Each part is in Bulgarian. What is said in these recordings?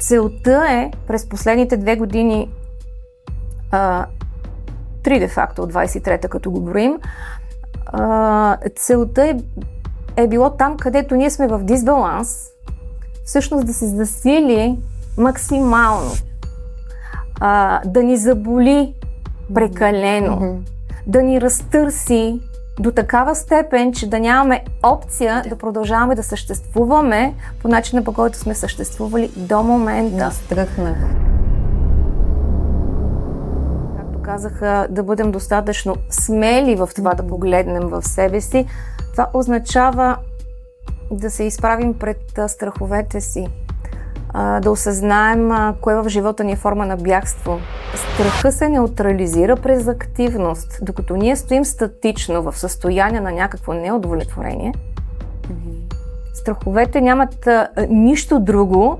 Целта е през последните 2 години, 3 де-факто от 23-та, като го броим, целта е било там, където ние сме в дисбаланс, всъщност да се засили максимално, да ни заболи прекалено, да ни разтърси до такава степен, че да нямаме опция да продължаваме да съществуваме по начина, по който сме съществували до момента. Настръхнах. Както казаха, да бъдем достатъчно смели в това да погледнем в себе си. Това означава да се изправим пред страховете си, да осъзнаем кое в живота ни е форма на бягство. Страха се неутрализира през активност. Докато ние стоим статично в състояние на някакво неудовлетворение, страховете нямат нищо друго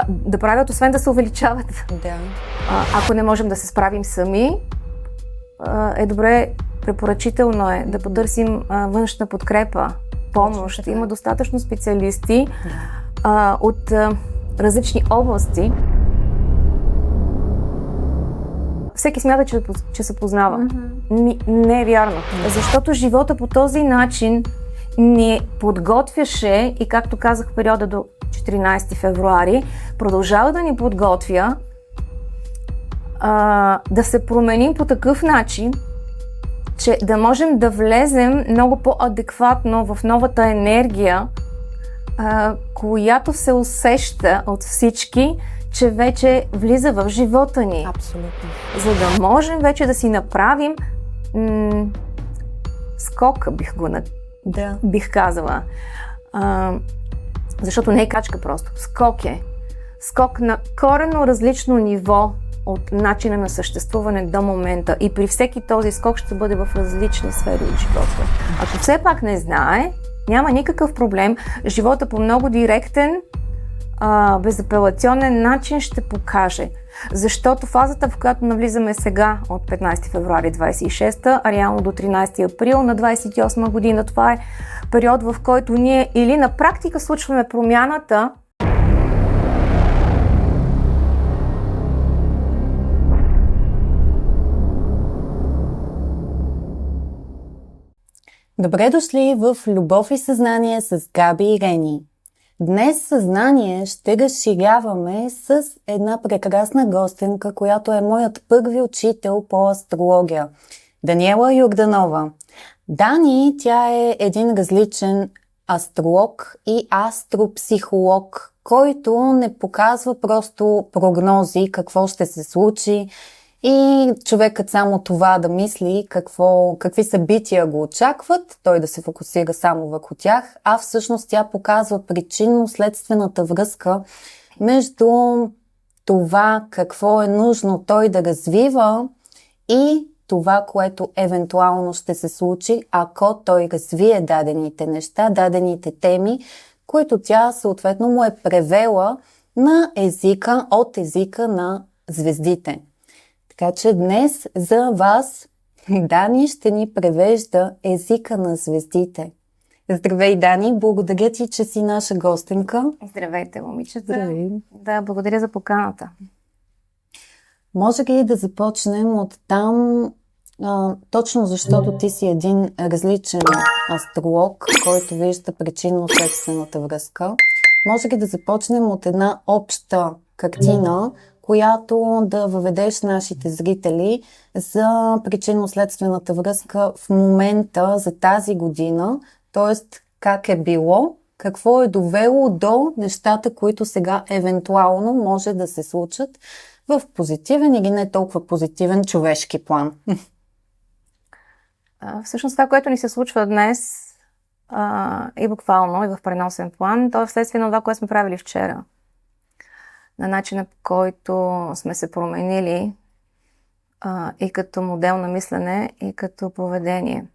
да правят, освен да се увеличават. Да. Ако не можем да се справим сами, е добре, препоръчително е да потърсим външна подкрепа, помощ. Има достатъчно специалисти от различни области. Всеки смята, че се познава. Не е вярно. Защото живота по този начин ни подготвяше и, както казах, периода до 14 февруари, продължава да ни подготвя да се променим по такъв начин, че да можем да влезем много по-адекватно в новата енергия, която се усеща от всички, че вече влиза в живота ни. Абсолютно. За да можем вече да си направим скок, бих казала. Защото не е качка просто. Скок е. Скок на коренно различно ниво от начина на съществуване до момента. И при всеки този скок ще бъде в различни сфери от живота. Ако все пак не знае, няма никакъв проблем. Живота по много директен, безапелационен начин ще покаже. Защото фазата, в която навлизаме сега от 15 февруари 26, а реално до 13 април на 28 година, това е период, в който ние или на практика случваме промяната, Добре дошли в Любов и съзнание с Габи и Рени. Днес съзнание ще разширяваме с една прекрасна гостенка, която е моят първи учител по астрология. Даниела Йорданова. Дани, тя е един различен астролог и астропсихолог, който не показва просто прогнози какво ще се случи и човекът само това да мисли какви събития го очакват, той да се фокусира само върху тях, а всъщност тя показва причинно-следствената връзка между това какво е нужно той да развива и това, което евентуално ще се случи, ако той развие дадените неща, дадените теми, които тя съответно му е превела на езика, от езика на звездите. Така че днес за вас Дани ще ни превежда езика на звездите. Здравей, Дани! Благодаря ти, че си наша гостенка. Здравейте, момичета! Здравей! Да, благодаря за поканата. Може ли да започнем от там, точно защото ти си един различен астролог, който вижда причинно-следствената връзка. Може ли да започнем от една обща картина, която да въведеш нашите зрители за причинно-следствената връзка в момента за тази година, т.е. как е било, какво е довело до нещата, които сега евентуално може да се случат в позитивен или не толкова позитивен човешки план. Всъщност това, което ни се случва днес и буквално, и в преносен план, то е вследствие на това, което сме правили вчера. На начина, по който сме се променили и като модел на мислене, и като поведение.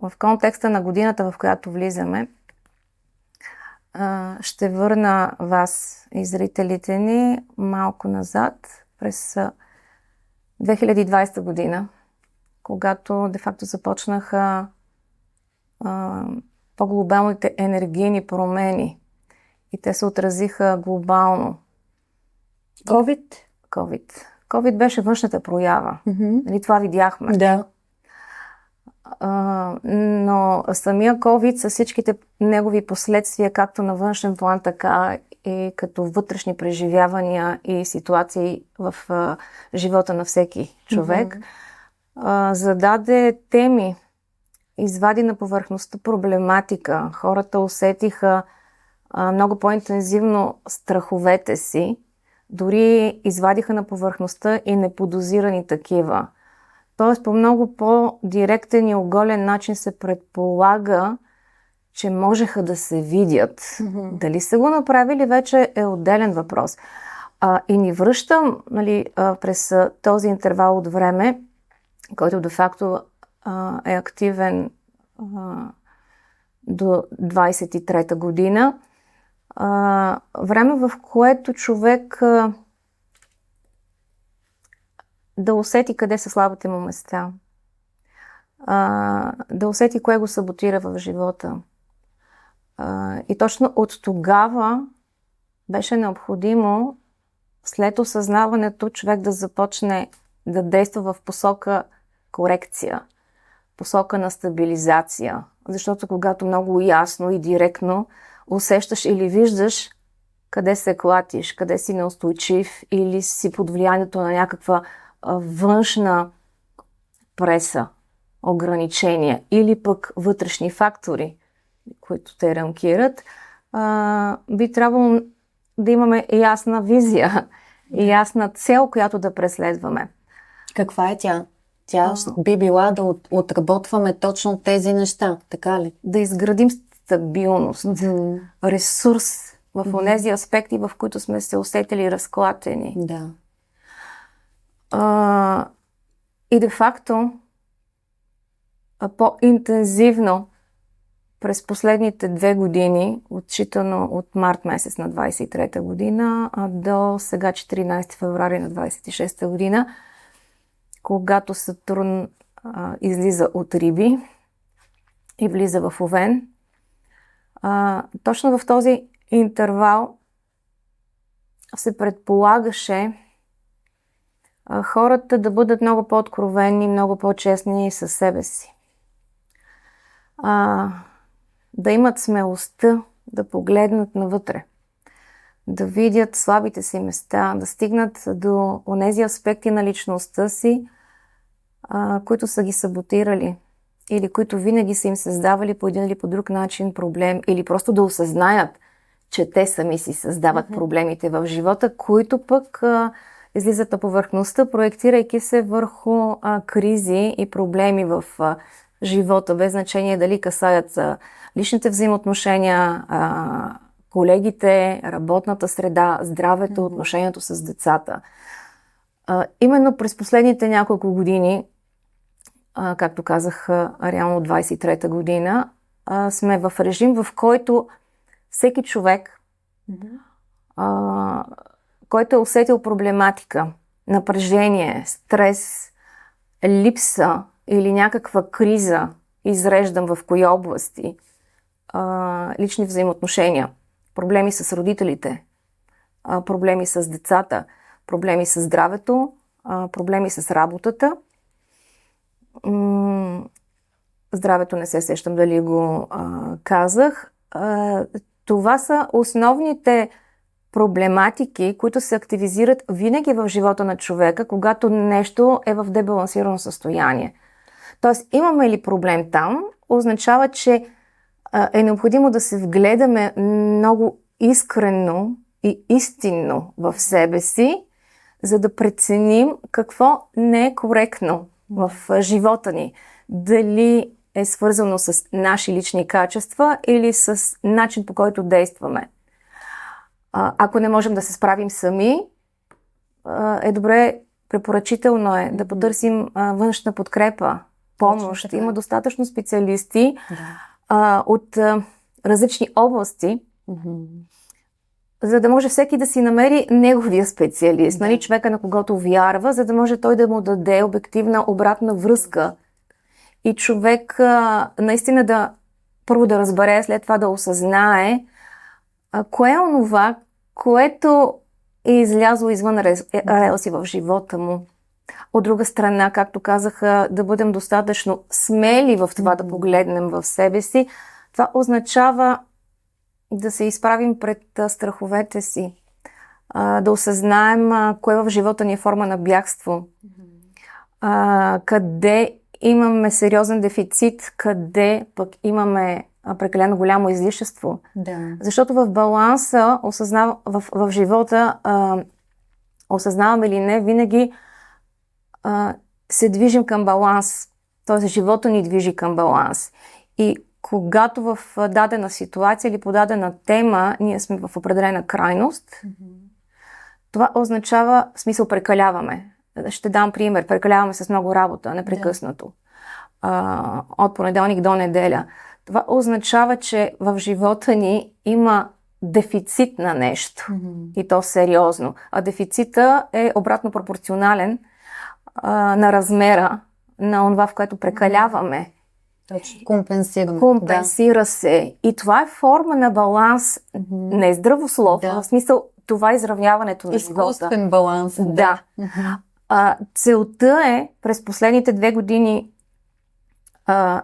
В контекста на годината, в която влизаме, ще върна вас и зрителите ни малко назад, през 2020 година, когато де-факто започнаха по-глобалните енергийни промени. и те се отразиха глобално. COVID беше външната проява. Нали, това видяхме. Да. Но самия COVID с всичките негови последствия, както на външен план, така и като вътрешни преживявания и ситуации в живота на всеки човек, зададе теми, извади на повърхността проблематика. Хората усетиха много по-интензивно страховете си, дори извадиха на повърхността и неподозирани такива. Тоест по много по-директен и оголен начин се предполага, че можеха да се видят. Дали са го направили, вече е отделен въпрос. И ни връщам, нали, през този интервал от време, който де-факто е активен до 23-та година. Време, в което човек да усети къде са слабите му места, да усети кое го саботира в живота. И точно от тогава беше необходимо, след осъзнаването, човек да започне да действа в посока корекция, посока на стабилизация. Защото когато много ясно и директно усещаш или виждаш къде се клатиш, къде си неустойчив или си под влиянието на някаква външна преса, ограничения или пък вътрешни фактори, които те рамкират, би трябвало да имаме ясна визия и ясна цел, която да преследваме. Каква е тя? Тя би била да отработваме точно тези неща, така ли? Да изградим стабилност, ресурс в онези аспекти, в които сме се усетили разклатени. Да. И де-факто по-интензивно през последните 2 години, отчитано от март месец на 23-та година до сега 14 февруари на 26-та година, когато Сатурн излиза от Риби и влиза в Овен. Точно в този интервал се предполагаше хората да бъдат много по-откровени, много по-честни със себе си. Да имат смелостта да погледнат навътре, да видят слабите си места, да стигнат до онези аспекти на личността си, които са ги саботирали или които винаги са им създавали по един или по друг начин проблем, или просто да осъзнаят, че те сами си създават проблемите в живота, които пък излизат на повърхността, проектирайки се върху кризи и проблеми в живота, без значение дали касаят личните взаимоотношения, колегите, работната среда, здравето, отношението с децата. Именно през последните няколко години, както казах, реално 23-та година, сме в режим, в който всеки човек, който е усетил проблематика, напрежение, стрес, липса или някаква криза, изреждам в кои области, лични взаимоотношения, проблеми с родителите, проблеми с децата, проблеми с здравето, проблеми с работата. Здравето не се сещам дали го казах. Това са основните проблематики, които се активизират винаги в живота на човека, когато нещо е в дебалансирано състояние. Тоест, имаме ли проблем там, означава, че е необходимо да се вгледаме много искрено и истинно в себе си, за да преценим какво не е коректно в живота ни. Дали е свързано с наши лични качества или с начин, по който действаме. Ако не можем да се справим сами, е добре, препоръчително е да потърсим външна подкрепа, помощ. Има достатъчно специалисти от различни области, за да може всеки да си намери неговия специалист, нали, човека, на когото вярва, за да може той да му даде обективна обратна връзка. И човек наистина първо да разбере, след това да осъзнае кое е онова, което е излязло извън релси в живота му. От друга страна, както казаха, да бъдем достатъчно смели в това да погледнем в себе си. Това означава да се изправим пред страховете си, да осъзнаем кое в живота ни е форма на бягство, къде имаме сериозен дефицит, къде пък имаме прекалено голямо излишество. Да. Защото в баланса, в живота, осъзнаваме или не, винаги се движим към баланс. Т.е. живота ни движи към баланс. И когато в дадена ситуация или по дадена тема ние сме в определена крайност, това означава, в смисъл, прекаляваме. Ще дам пример. Прекаляваме с много работа, непрекъснато. От понеделник до неделя. Това означава, че в живота ни има дефицит на нещо. И то сериозно. А дефицита е обратно пропорционален на размера на това, в което прекаляваме. Точно. Компенсираме. Компенсира се. И това е форма на баланс, не здравословно, в смисъл това е изравняването на живота. Изкуствен баланс. Да. Целта е през последните 2 години, 3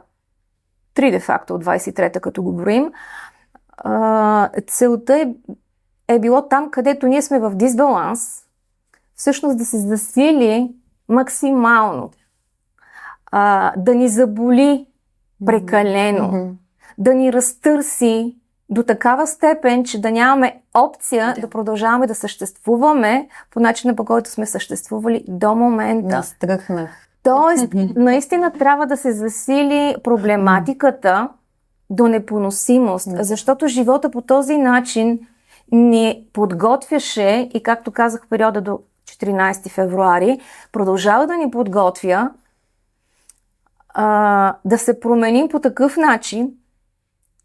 де-факто от 23-та, като го броим, целта е било там, където ние сме в дисбаланс, всъщност да се засили максимално, да ни заболи прекалено, да ни разтърси до такава степен, че да нямаме опция да продължаваме да съществуваме по начина, по който сме съществували до момента. Настръхнах. Тоест, наистина трябва да се засили проблематиката до непоносимост, защото живота по този начин ни подготвяше и, както казах, в периода до 14 февруари, продължава да ни подготвя да се променим по такъв начин,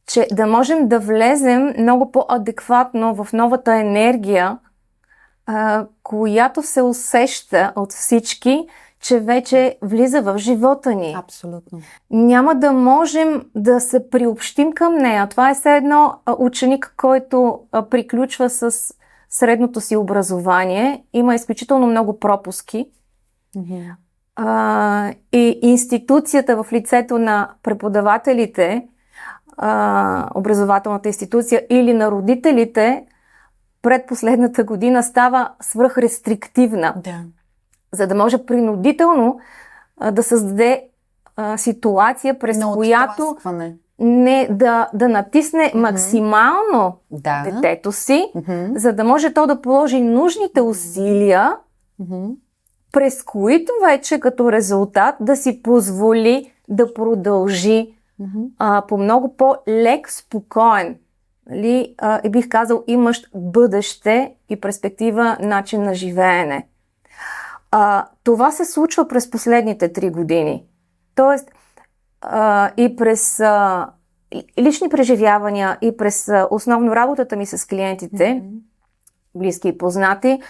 че да можем да влезем много по-адекватно в новата енергия, която се усеща от всички, че вече влиза в живота ни. Абсолютно. Няма да можем да се приобщим към нея. Това е все едно ученик, който приключва с средното си образование. Има изключително много пропуски. И институцията в лицето на преподавателите, образователната институция или на родителите пред последната година става свръхрестриктивна. Да. За да може принудително да създаде ситуация, през която да натисне максимално детето си, за да може то да положи нужните усилия, през които вече като резултат да си позволи да продължи по много по-лек, спокоен, и бих казал, имащ бъдеще и перспектива начин на живеене. Това се случва през последните 3 години. Тоест и през лични преживявания, и през основно работата ми с клиентите, близки и познати,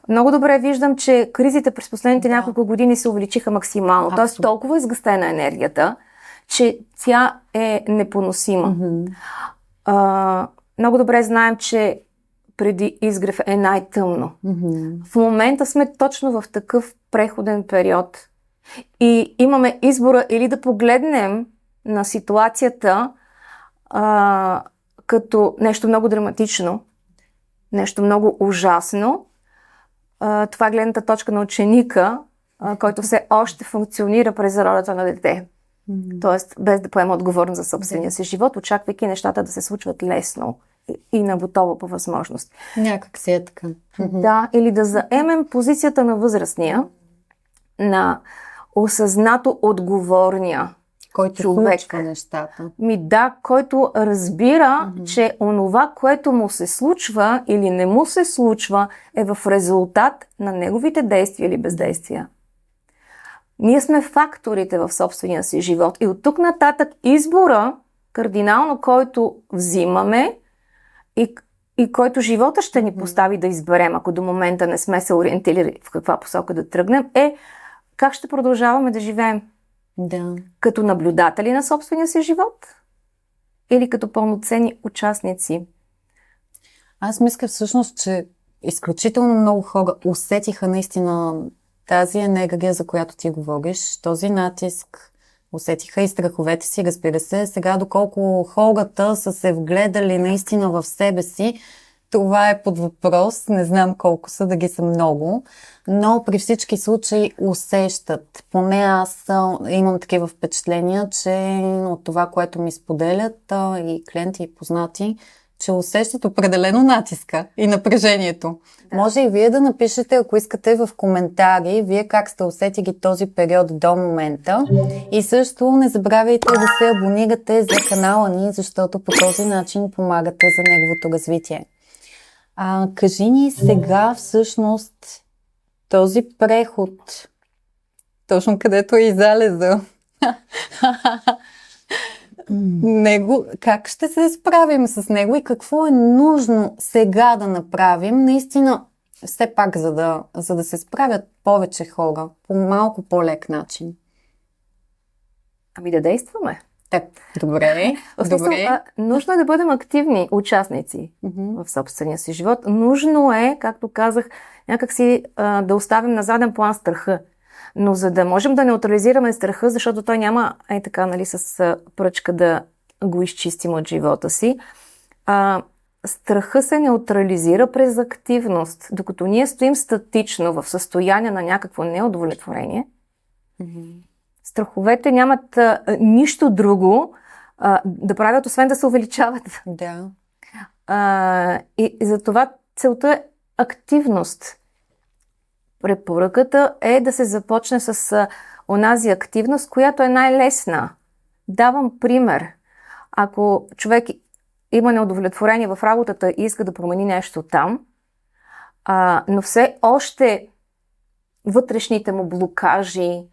много добре виждам, че кризите през последните няколко години се увеличиха максимално. Тоест толкова изгъстена енергията, че тя е непоносима. Много добре знаем, че преди изгрев е най-тъмно. В момента сме точно в такъв преходен период. И имаме избора или да погледнем на ситуацията като нещо много драматично, нещо много ужасно. Това е гледната точка на ученика, който все още функционира през ролята на дете. Тоест, без да поема отговорност за собствения си живот, очаквайки нещата да се случват лесно и наготово по възможност. Някак си е така. Да, или да заемем позицията на възрастния, на осъзнато отговорния който човек. случва нещата. Който разбира, че онова, което му се случва или не му се случва, е в резултат на неговите действия или бездействия. Ние сме факторите в собствения си живот. И от тук нататък избора, кардинално, който взимаме и който живота ще ни постави да изберем, ако до момента не сме се ориентирали в каква посока да тръгнем, е как ще продължаваме да живеем. Да. Като наблюдатели на собствения си живот или като пълноценни участници. Аз мисля всъщност, че изключително много хора усетиха наистина тази енергия, за която ти говориш, този натиск, усетиха и страховете си, разбира се. Сега, доколко хората са се вгледали наистина в себе си, това е под въпрос. Не знам колко са, да ги са много, но при всички случаи усещат. Поне аз имам такива впечатления, че от това, което ми споделят и клиенти и познати, че усещат определено натиска и напрежението. Да. Може и вие да напишете, ако искате, в коментари, вие как сте усетили този период до момента. И също не забравяйте да се абонирате за канала ни, защото по този начин помагате за неговото развитие. Кажи ни сега всъщност този преход, точно където е и залеза. Него, как ще се справим с него и какво е нужно сега да направим, наистина, все пак, за да се справят повече хора по малко по-лек начин? Ами да действаме. Так, добре. В смисъл, нужно е да бъдем активни участници в собствения си живот. Нужно е, както казах, някакси да оставим на заден план страха. Но за да можем да неутрализираме страха, защото той няма така, нали, с пръчка да го изчистим от живота си, страха се неутрализира през активност. Докато ние стоим статично в състояние на някакво неудовлетворение, страховете нямат нищо друго да правят, освен да се увеличават. Да. И затова целта е активност. Препоръката е да се започне с онази активност, която е най-лесна. Давам пример. Ако човек има неудовлетворение в работата и иска да промени нещо там, но все още вътрешните му блокажи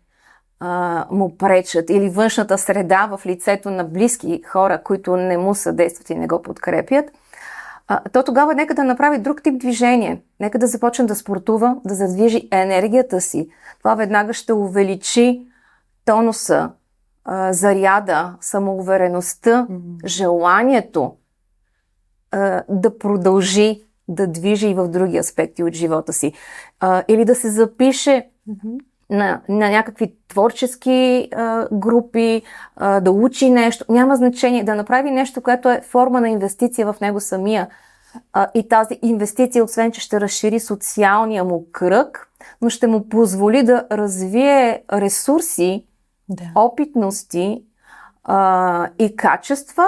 му пречат или външната среда в лицето на близки хора, които не му съдействат и не го подкрепят, то тогава нека да направи друг тип движение. Нека да започне да спортува, да задвижи енергията си. Това веднага ще увеличи тонуса, заряда, самоувереността, желанието да продължи да движи и в други аспекти от живота си. Или да се запише на някакви творчески групи, да учи нещо. Няма значение да направи нещо, което е форма на инвестиция в него самия. И тази инвестиция, освен че ще разшири социалния му кръг, но ще му позволи да развие ресурси, опитности и качества,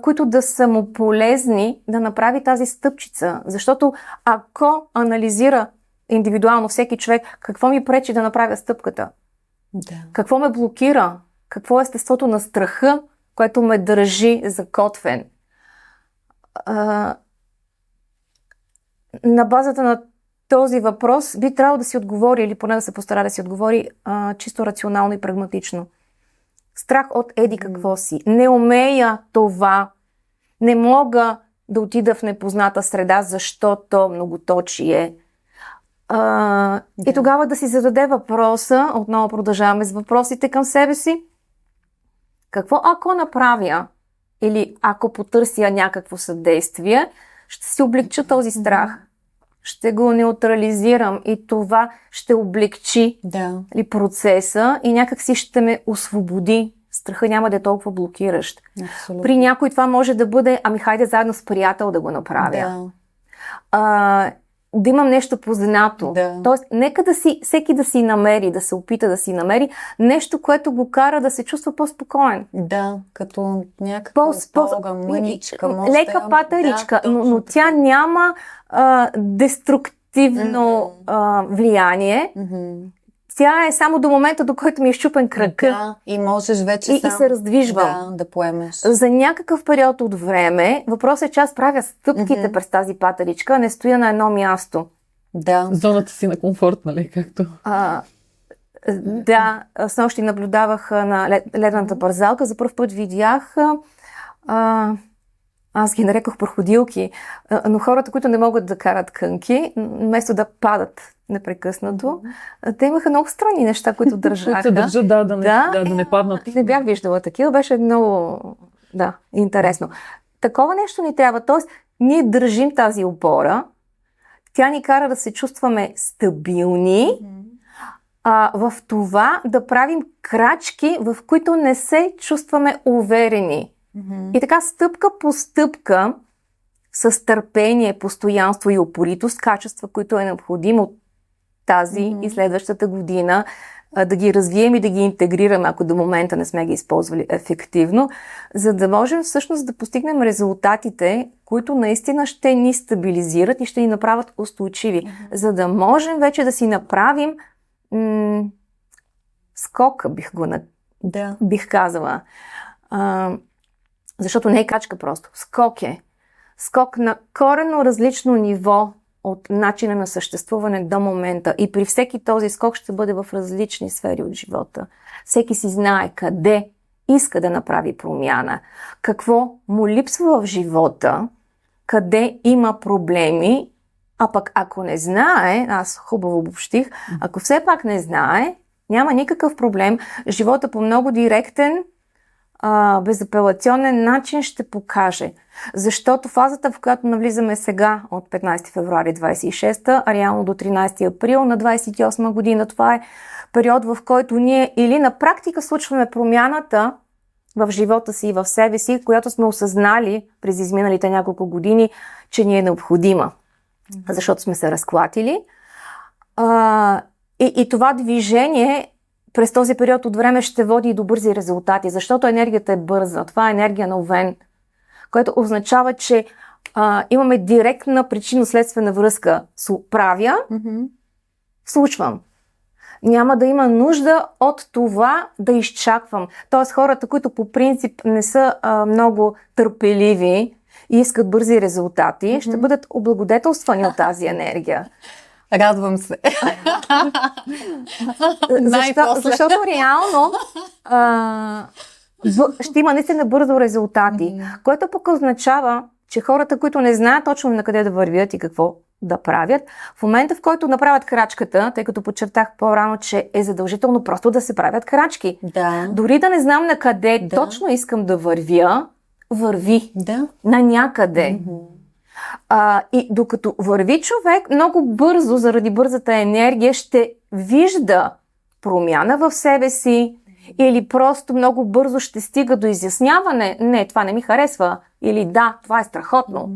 които да са му полезни да направи тази стъпчица. Защото ако анализира индивидуално всеки човек, какво ми пречи да направя стъпката? Какво ме блокира? Какво е естеството на страха, което ме държи закотвен? На базата на този въпрос би трябвало да си отговори, или поне да се постара да си отговори чисто рационално и прагматично. Страх от еди какво си. Не умея това. Не мога да отида в непозната среда, защото многоточие. И тогава да си зададе въпроса, отново продължаваме с въпросите към себе си. Какво ако направя или ако потърся някакво съдействие, ще си облегча този страх. Ще го неутрализирам и това ще облегчи процеса и някак си ще ме освободи. Страха няма да е толкова блокиращ. Абсолютно. При някой това може да бъде, хайде заедно с приятел да го направя. Да имам нещо познато. Тоест, нека всеки да си намери, да се опита да си намери нещо, което го кара да се чувства по-спокоен. Да, като някаква мъничка. Лека патеричка, но тя няма деструктивно влияние. Тя е само до момента, до който ми е щупен кръка. И можеш вече и се раздвижвам. Да поемеш. За някакъв период от време, въпросът е, че аз правя стъпките през тази патеричка, не стоя на едно място. Зоната си на комфорт, нали, както? Снощи наблюдавах на ледената парзалка. За пръв път видях, аз ги нарекох проходилки, но хората, които не могат да карат кънки, вместо да падат непрекъснато, те имаха много странни неща, които държаха. Които се държат, да не паднат. Не бях виждала такива, беше много интересно. Такова нещо ни трябва, т.е. ние държим тази опора, тя ни кара да се чувстваме стабилни, в това да правим крачки, в които не се чувстваме уверени. И така стъпка по стъпка, с търпение, постоянство и упоритост, качества, които е необходимо тази и следващата година да ги развием и да ги интегрираме, ако до момента не сме ги използвали ефективно, за да можем всъщност да постигнем резултатите, които наистина ще ни стабилизират и ще ни направят устойчиви, за да можем вече да си направим скока, бих казала. Защото не е крачка просто. Скок е. Скок на коренно различно ниво от начина на съществуване до момента. И при всеки този скок ще бъде в различни сфери от живота. Всеки си знае къде иска да направи промяна, какво му липсва в живота, къде има проблеми, а пък ако не знае, аз хубаво обобщих, ако все пак не знае, няма никакъв проблем. Живота по много директен, безапелационен начин ще покаже. Защото фазата, в която навлизаме сега от 15 февруари 26, а реално до 13 април на 28 година, това е период, в който ние или на практика случваме промяната в живота си и в себе си, която сме осъзнали през изминалите няколко години, че ни е необходима. Защото сме се разклатили. И това движение през този период от време ще води и до бързи резултати, защото енергията е бърза. Това е енергия на Овен, което означава, че имаме директна причинно-следствена връзка. Правя, случвам. Няма да има нужда от това да изчаквам. Тоест хората, които по принцип не са много търпеливи и искат бързи резултати, ще бъдат облагодетелствани от тази енергия. Радвам се. Защото реално ще има наистина бързо резултати, което пък означава, че хората, които не знаят точно на къде да вървят и какво да правят, в момента, в който направят крачката, тъй като подчертах по-рано, че е задължително просто да се правят крачки. Да. Дори да не знам на къде точно искам да вървя, върви на някъде. И докато върви човек, много бързо, заради бързата енергия, ще вижда промяна в себе си или просто много бързо ще стига до изясняване. Не, това не ми харесва. Или да, това е страхотно.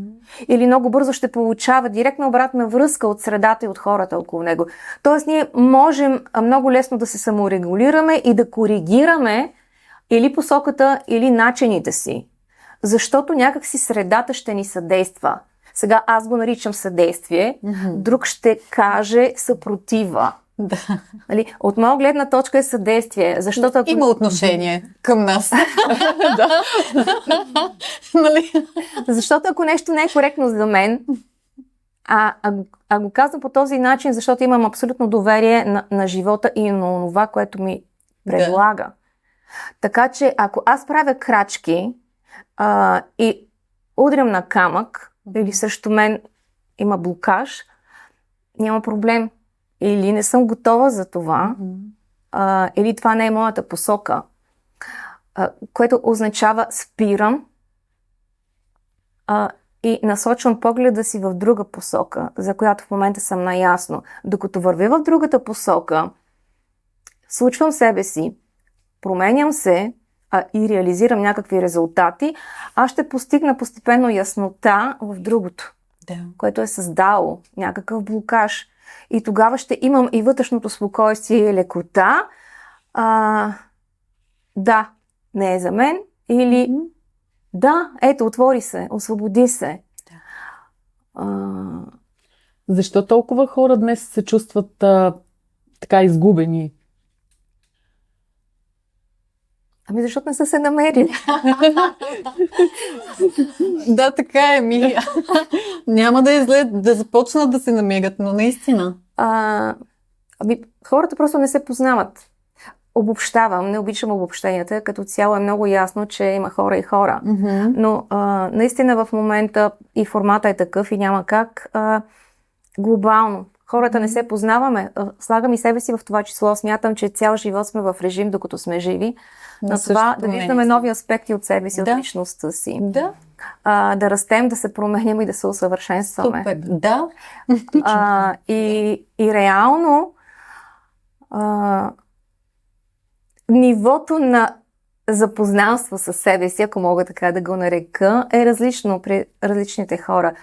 Или много бързо ще получава директна обратна връзка от средата и от хората около него. Тоест ние можем много лесно да се саморегулираме и да коригираме или посоката, или начините си. Защото някакси средата ще ни съдейства. Сега аз го наричам съдействие, друг ще каже съпротива. Да. Нали? От моя гледна точка е съдействие. Защото ако... Има отношение към нас. Нали? Защото ако нещо не е коректно за мен, а го казвам по този начин, защото имам абсолютно доверие на живота и на това, което ми предлага. Така че ако аз правя крачки и удрям на камък, или срещу мен има блокаж, няма проблем. Или не съм готова за това, или това не е моята посока, което означава спирам и насочвам погледа си в друга посока, за която в момента съм наясно. Докато вървя в другата посока, случвам себе си, променям се и реализирам някакви резултати, аз ще постигна постепенно яснота в другото, което е създало някакъв блокаж. И тогава ще имам и вътрешното спокойствие и лекота. Да, не е за мен. Или да, ето, отвори се, освободи се. Защо толкова хора днес се чувстват така изгубени? Ами защото не са се намерили. Да, така е, Емилия. Няма да е зле да започнат да се намерят, но наистина. Хората просто не се познават. Обобщавам, не обичам обобщенията, като цяло е много ясно, че има хора и хора. Но наистина в момента и формата е такъв и няма как глобално Хората не се познаваме. Слагам и себе си в това число. Смятам, че цял живот сме в режим, докато сме живи. На това да виждаме нови аспекти от себе си, от личността си. Да. Да растем, да се променим и да се усъвършенстваме. Супер, да. И реално нивото на запознанство с себе си, ако мога така да го нарека, е различно при различните хора.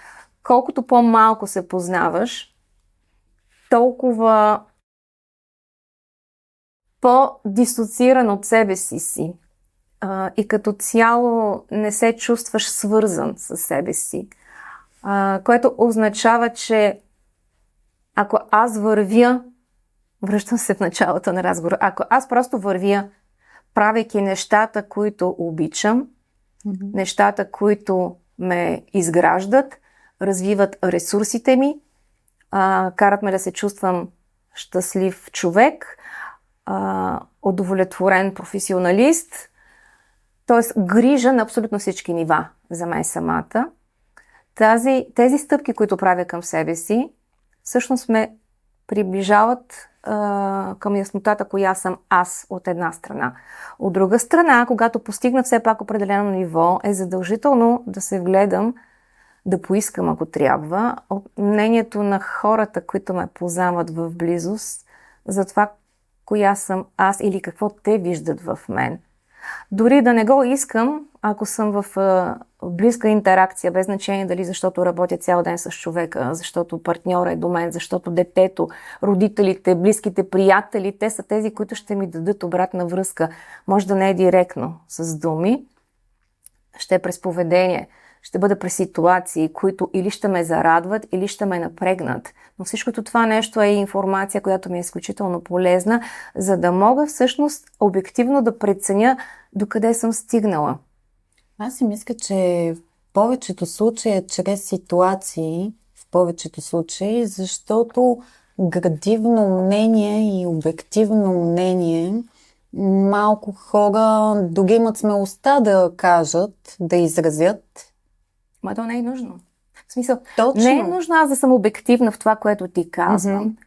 Колкото по-малко се познаваш, толкова по-дисоцииран от себе си. И като цяло не се чувстваш свързан с себе си. Което означава, че ако аз вървя, връщам се в началото на разговора, ако аз просто вървя, правейки нещата, които обичам, нещата, които ме изграждат, развиват ресурсите ми, карат ме да се чувствам щастлив човек, удовлетворен професионалист, т.е. грижа на абсолютно всички нива за мен самата. Тези стъпки, които правя към себе си, всъщност ме приближават към яснотата, коя съм аз от една страна. От друга страна, когато постигна все пак определено ниво, е задължително да се вгледам, да поискам, ако трябва, от мнението на хората, които ме познават в близост, за това, коя съм аз или какво те виждат в мен. Дори да не го искам, ако съм в близка интеракция, без значение дали защото работя цял ден с човека, защото партньора е до мен, защото детето, родителите, близките приятели, те са тези, които ще ми дадат обратна връзка. Може да не е директно с думи, ще е през поведение, ще бъде през ситуации, които или ще ме зарадват, или ще ме напрегнат. Но всичкото това нещо е информация, която ми е изключително полезна, за да мога всъщност обективно да преценя докъде съм стигнала. Аз си мисля, че в повечето случаи чрез ситуации, защото градивно мнение и обективно мнение малко хора дори имат смелостта да кажат, да изразят. Ма то не е нужно. В смисъл, Точно. не е нужно аз да съм обективна в това, което ти казвам.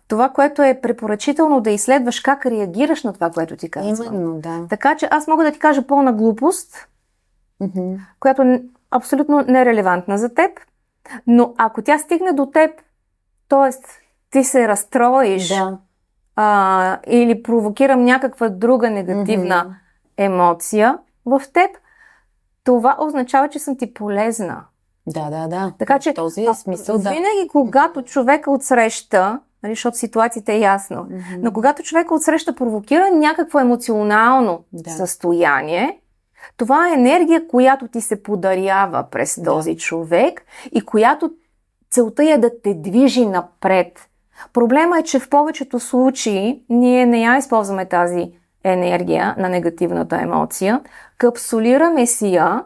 Това, което е препоръчително да изследваш как реагираш на това, което ти казвам. Именно, да. Така че аз мога да ти кажа пълна глупост, която е абсолютно нерелевантна за теб, но ако тя стигне до теб, т.е. ти се разстроиш или провокирам някаква друга негативна емоция в теб, това означава, че съм ти полезна. Да. Така че този е смисъл, винаги, когато човека отсреща, защото ситуацията е ясна, но когато човека отсреща провокира някакво емоционално състояние, това е енергия, която ти се подарява през този човек и която целта е да те движи напред. Проблема е, че в повечето случаи ние не я използваме тази енергия на негативната емоция, капсулираме си я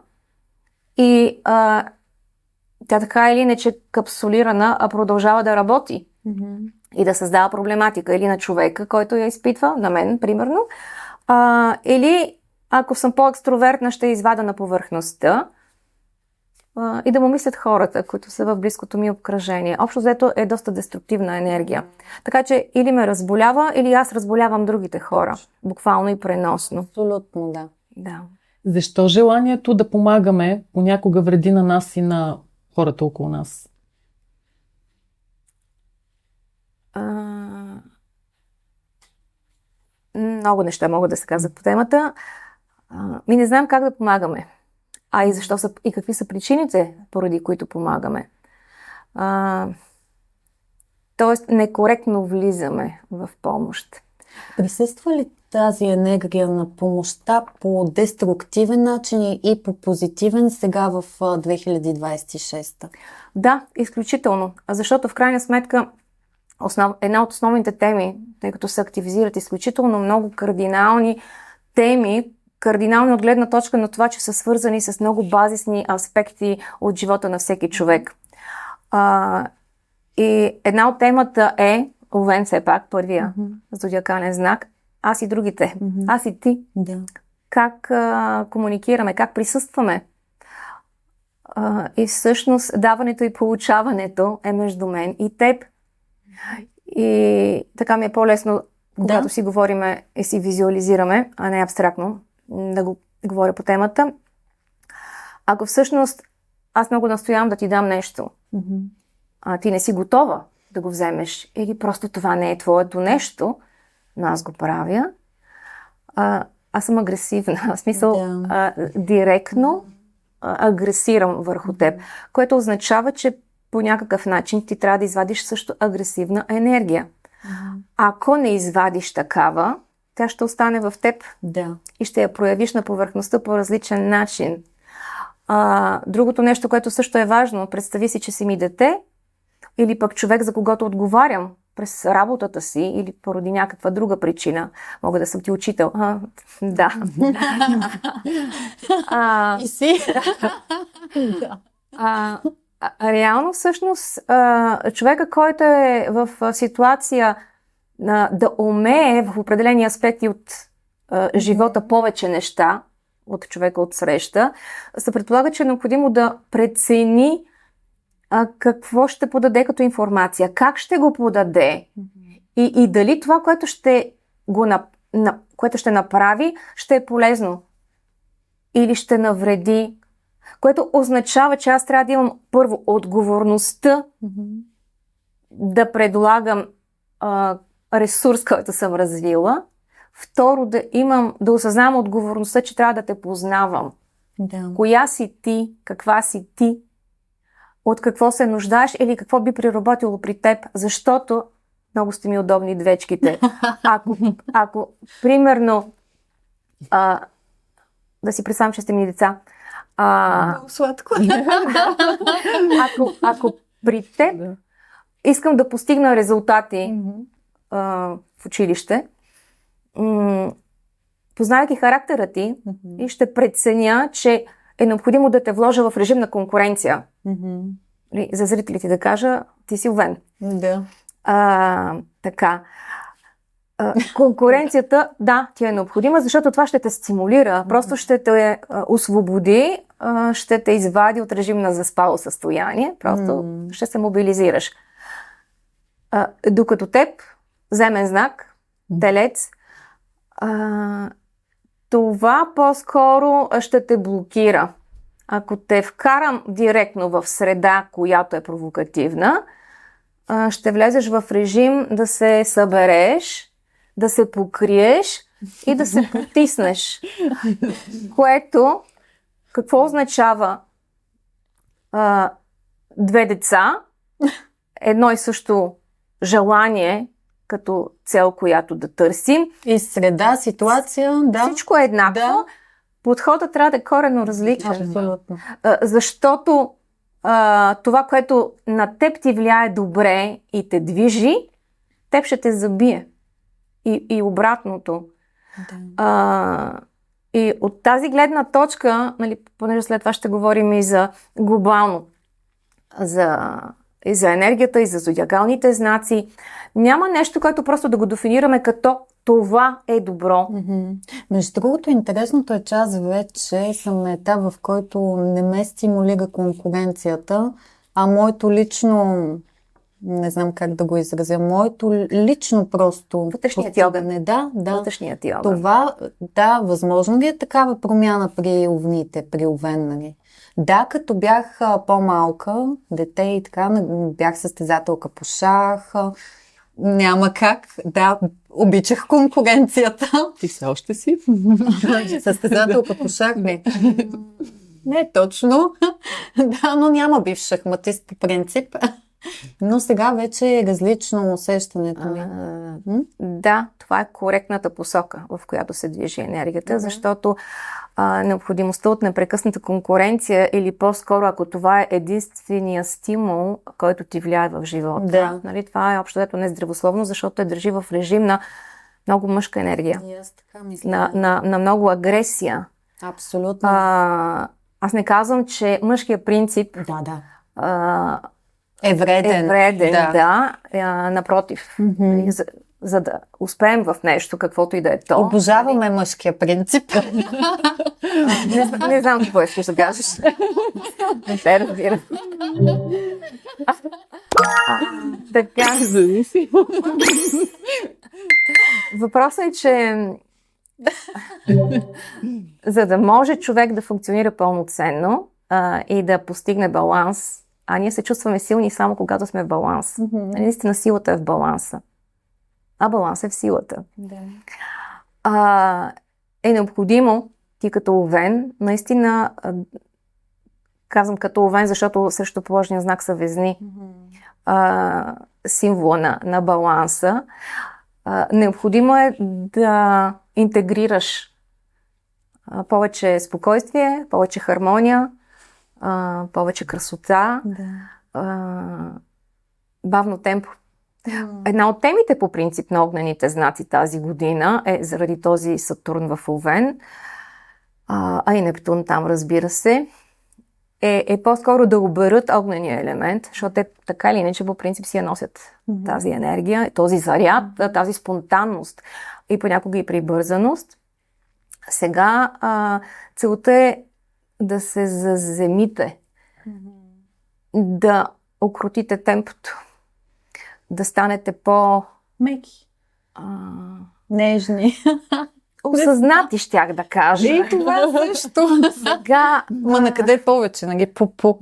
и тя така или иначе капсулирана, а продължава да работи и да създава проблематика или на човека, който я изпитва, на мен, примерно, или ако съм по-екстровертна, ще извада на повърхността и да му мислят хората, които са в близкото ми обкръжение. Общо взето е доста деструктивна енергия. Така че или ме разболява, или аз разболявам другите хора. Буквално и преносно. Абсолютно, да. Защо желанието да помагаме понякога вреди на нас и на хората около нас? Много неща могат да се казват по темата. Не знаем как да помагаме. И защо са, и какви са причините, поради които помагаме. Тоест, некоректно влизаме в помощ. Присъства ли тази енергия на помощта по деструктивен начин и по позитивен сега в 2026? Да, изключително. Защото в крайна сметка една от основните теми, тъй като се активизират изключително много кардинални теми, кардинални от гледна точка на това, че са свързани с много базисни аспекти от живота на всеки човек. И една от темата е, Овен все пак, първия зодиакален знак, аз и другите, аз и ти. Да. Как комуникираме, как присъстваме. И всъщност даването и получаването е между мен и теб. И така ми е по-лесно, когато си говориме и си визуализираме, а не абстрактно, да го говоря по темата. Ако всъщност аз много настоявам да ти дам нещо, а ти не си готова да го вземеш, или просто това не е твоето нещо, но аз го правя, аз съм агресивна. В смисъл, директно агресирам върху теб, което означава, че по някакъв начин ти трябва да извадиш също агресивна енергия. Ако не извадиш такава, тя ще остане в теб и ще я проявиш на повърхността по различен начин. Другото нещо, което също е важно, представи си, че си ми дете или пък човек, за когото отговарям през работата си или поради някаква друга причина. Мога да съм ти учител. Да. И си? Реално всъщност човека, който е в ситуация да умее в определени аспекти от живота повече неща от човека от среща, се предполага, че е необходимо да прецени какво ще подаде като информация, как ще го подаде и дали това, което което ще направи, ще е полезно или ще навреди. Което означава, че аз трябва да имам първо отговорността да предлагам ресурс, който съм развила. Второ, да осъзнавам отговорността, че трябва да те познавам. Коя си ти, каква си ти, от какво се нуждаеш или какво би приработило при теб, защото много сте ми удобни двечките. Ако примерно, да си представям, че сте ми деца, много сладко. Ако при теб искам да постигна резултати в училище, познавайки характера ти, и ще преценя, че е необходимо да те вложа в режим на конкуренция. За зрителите да кажа, ти си Овен. Така. Конкуренцията, ти е необходима, защото това ще те стимулира, просто ще те освободи, ще те извади от режим на заспало състояние, просто ще се мобилизираш. Докато теб, земен знак, телец, това по-скоро ще те блокира. Ако те вкарам директно в среда, която е провокативна, ще влезеш в режим да се събереш, да се покриеш и да се потиснеш. Което, какво означава две деца, едно и също желание, като цел, която да търсим. И среда, ситуация, Всичко е еднакво. Подходът трябва да е коренно различен. Абсолютно. Защото това, което на теб ти влияе добре и те движи, теб ще те забие. И обратното. И от тази гледна точка, понеже след това ще говорим и за глобално, и за енергията, и за зодиакалните знаци, няма нещо, което просто да го дефинираме като това е добро. Между другото, интересното е, че аз вече съм на етап, в който не ме стимулира конкуренцията, а моето лично, не знам как да го изразя, моето лично просто... Вътрешният ти огън. Вътрешният ти огън. Това, възможно ли е такава промяна при овните, при Овен, нали? Като бях по-малка, дете и така, бях състезателка по шах, няма как, обичах конкуренцията. Ти все още си? Състезателка по шах, не точно, но няма бивш шахматист по принцип. Но сега вече е различно усещането ми. Това е коректната посока, в която се движи енергията, защото необходимостта от непрекъсната конкуренция или по-скоро, ако това е единствения стимул, който ти влияе в живота. Това е общо дето нездравословно, защото те държи в режим на много мъжка енергия. На много агресия. Абсолютно. Аз не казвам, че мъжкият принцип е вреден. Напротив. за да успеем в нещо, каквото и да е то. Обожаваме мъжкия принцип. Не знам какво искаш да кажеш. Не се разбира. Така. Зависи. Въпросът е, че за да може човек да функционира пълноценно и да постигне баланс, а ние се чувстваме силни само когато сме в баланс. Наистина силата е в баланса. А баланс е в силата. Е необходимо ти като овен, наистина казвам като овен, защото срещу положния знак са везни, символа на баланса. Необходимо е да интегрираш повече спокойствие, повече хармония, повече красота, бавно темпо. Една от темите по принцип на огнените знаци тази година е заради този Сатурн в Овен, а и Нептун там, разбира се, е по-скоро да оберат огнения елемент, защото те така или иначе по принцип си я носят тази енергия, този заряд, тази спонтанност и понякога и прибързаност. Сега целта е да се заземите, да укротите темпото, да станете меки, нежни. Осъзнати, щях да кажа. И това също. Сега... Ма на къде повече? Нали? По.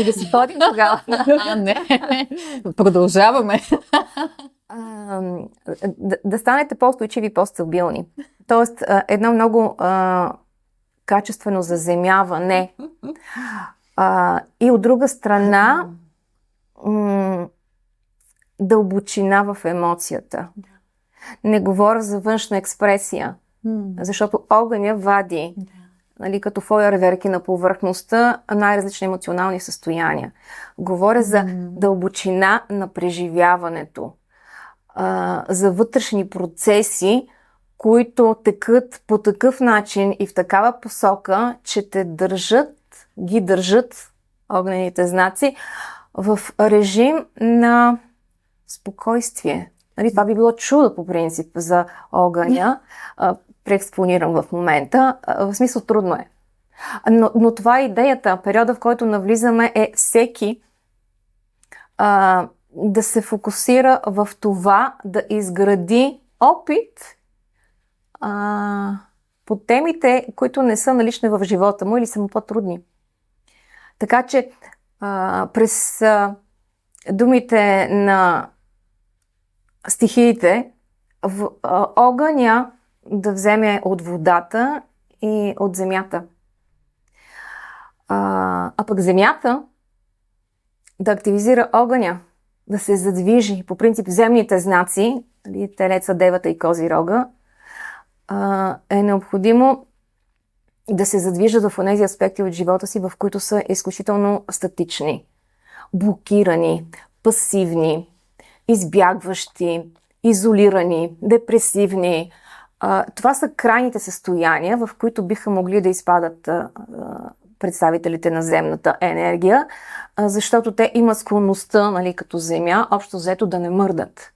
Да си ходим тогава. Не. Продължаваме. Да станете по-устойчиви, по-стабилни. Тоест, едно много качествено заземяване. И от друга страна, дълбочина в емоцията. Не говоря за външна експресия, защото огъня вади, нали, като фойерверки на повърхността, най-различни емоционални състояния. Говоря за дълбочина на преживяването, за вътрешни процеси, които текат по такъв начин и в такава посока, че те ги държат огнените знаци в режим на спокойствие. Нали, това би било чудо по принцип за огъня. Преекспонирам в момента. В смисъл трудно е. Но това е идеята. Периода, в който навлизаме, е всеки да се фокусира в това да изгради опит по темите, които не са налични в живота му или са му по-трудни. Така че през думите на стихиите, в огъня да вземе от водата и от земята. А пък земята да активизира огъня, да се задвижи. По принцип земните знаци, Телеца, Девата и Козирога, е необходимо да се задвижат в онези аспекти от живота си, в които са изключително статични, блокирани, пасивни, избягващи, изолирани, депресивни. Това са крайните състояния, в които биха могли да изпадат представителите на земната енергия, защото те имат склонността, нали, като земя, общо взето да не мърдат.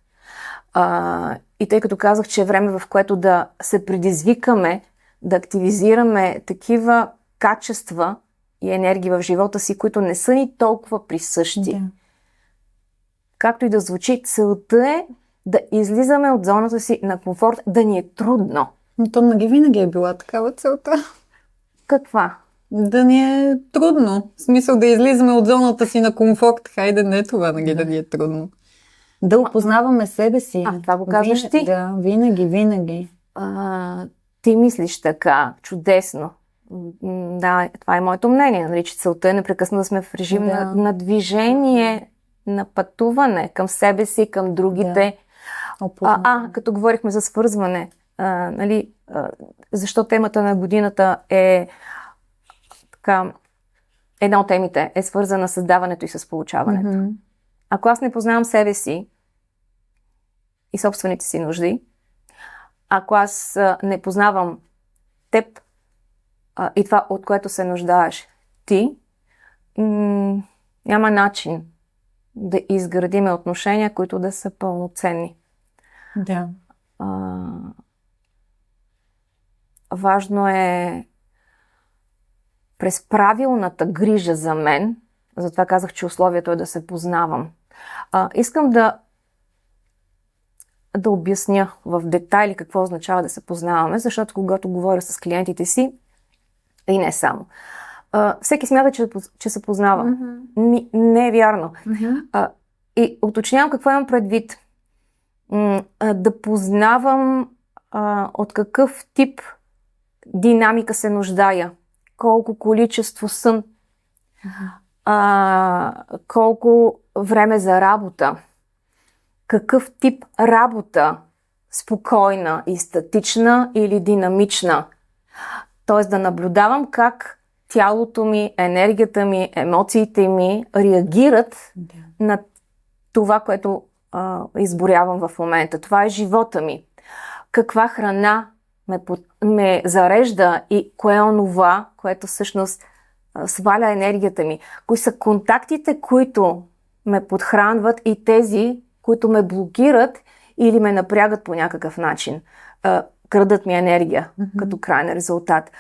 И тъй като казах, че е време, в което да се предизвикаме, да активизираме такива качества и енергии в живота си, които не са ни толкова присъщи. Да. Както и да звучи, целта е да излизаме от зоната си на комфорт, да ни е трудно. Но то нали винаги е била такава целта. Каква? Да ни е трудно. В смисъл да излизаме от зоната си на комфорт. Хайде не това, нали, да ни е трудно. Да опознаваме себе си. Това го казваш ти? Да, винаги. Ти мислиш така, чудесно. Да, това е моето мнение. Нали, че целта е непрекъснато да сме в режим на движение, на пътуване към себе си, към другите. Като говорихме за свързване, нали, защо темата на годината е така, една от темите е свързана с даването и с получаването. Ако аз не познавам себе си и собствените си нужди, ако аз не познавам теб и това, от което се нуждаеш ти, няма начин да изградиме отношения, които да са пълноценни. Да. Важно е през правилната грижа за мен, затова казах, че условието е да се познавам. Искам да обясня в детайли какво означава да се познаваме, защото когато говоря с клиентите си, и не само, всеки смята, че се познава. Не е вярно. И уточнявам какво имам предвид. Да познавам от какъв тип динамика се нуждая, колко количество сън, колко време за работа, какъв тип работа, спокойна и статична или динамична. Тоест да наблюдавам как тялото ми, енергията ми, емоциите ми реагират на това, което изборявам в момента. Това е живота ми. Каква храна ме зарежда и кое е онова, което всъщност сваля енергията ми. Кои са контактите, които ме подхранват и тези, които ме блокират или ме напрягат по някакъв начин. Крадат ми енергия като крайен резултат.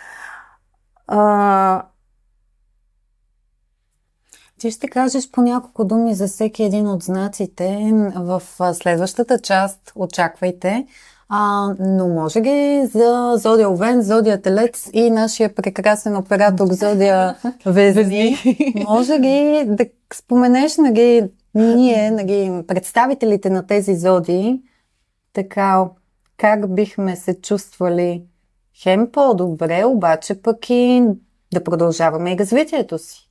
Ти ще кажеш по няколко думи за всеки един от знаците в следващата част. Очаквайте. Но може ли за Зодия Овен, Зодия Телец и нашия прекрасен оператор Зодия Везни, може ли да споменеш ние, представителите на тези зодии, така как бихме се чувствали хем по-добре, обаче пък и да продължаваме и развитието си.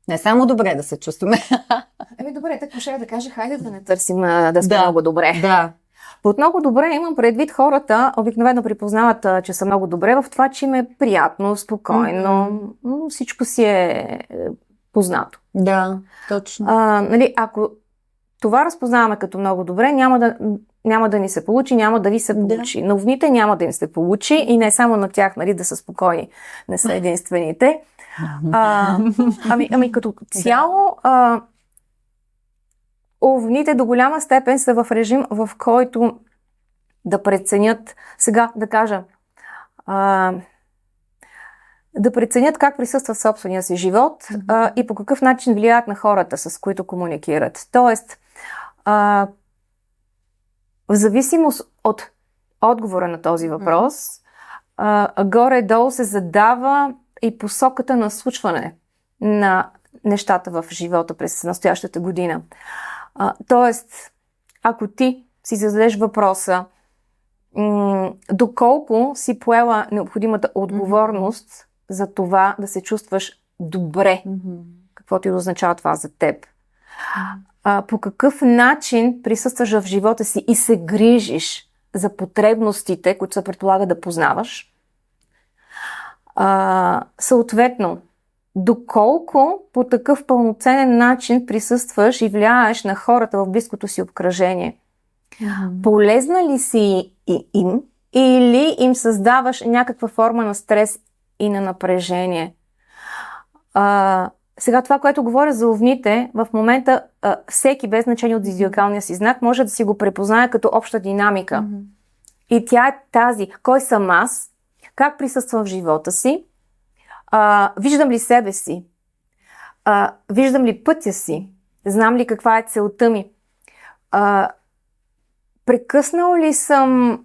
Не само добре да се чувстваме. Добре, така ще да кажа, хайде да не търсим да сме много добре. Да. Под много добре имам предвид хората, обикновено припознават, че са много добре в това, че им е приятно, спокойно, всичко си е познато. Да, точно. Ако това разпознаваме като много добре, няма да ни се получи, няма да ви се получи. На овните няма да им се получи и не само на тях, да са спокойни, не са единствените. Като цяло, овните до голяма степен са в режим, в който да преценят, сега да кажа, да преценят как присъстват в собствения си живот и по какъв начин влияят на хората, с които комуникират. Тоест, в зависимост от отговора на този въпрос, горе-долу се задава и посоката на случване на нещата в живота през настоящата година. Тоест, ако ти си зададеш въпроса доколко си поела необходимата отговорност за това да се чувстваш добре, каквото и означава това за теб, по какъв начин присъстваш в живота си и се грижиш за потребностите, които се предполага да познаваш, съответно, доколко по такъв пълноценен начин присъстваш и влияеш на хората в близкото си обкръжение. Полезна ли си им или им създаваш някаква форма на стрес и на напрежение? Сега това, което говоря за овните, в момента всеки без значение от зодиакалния си знак може да си го препознае като обща динамика. И тя е тази, кой съм аз, как присъствам в живота си, виждам ли себе си, виждам ли пътя си, знам ли каква е целта ми, прекъснал ли съм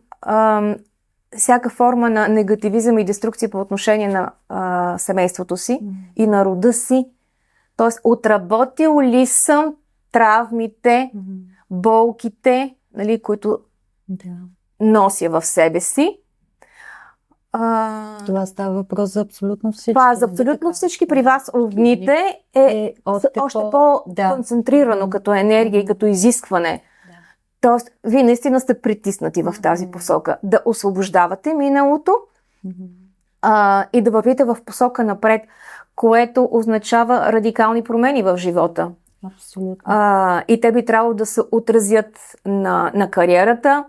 всяка форма на негативизъм и деструкция по отношение на семейството си и на рода си. Тоест, отработил ли съм травмите, болките, които нося в себе си. Това става въпрос за абсолютно всички. Това за абсолютно всички. При вас овните е още по-концентрирано като енергия и като изискване. Тоест, вие наистина сте притиснати в тази посока. Да освобождавате миналото и да вървите в посока напред, което означава радикални промени в живота. Абсолютно. И те би трябвало да се отразят на кариерата,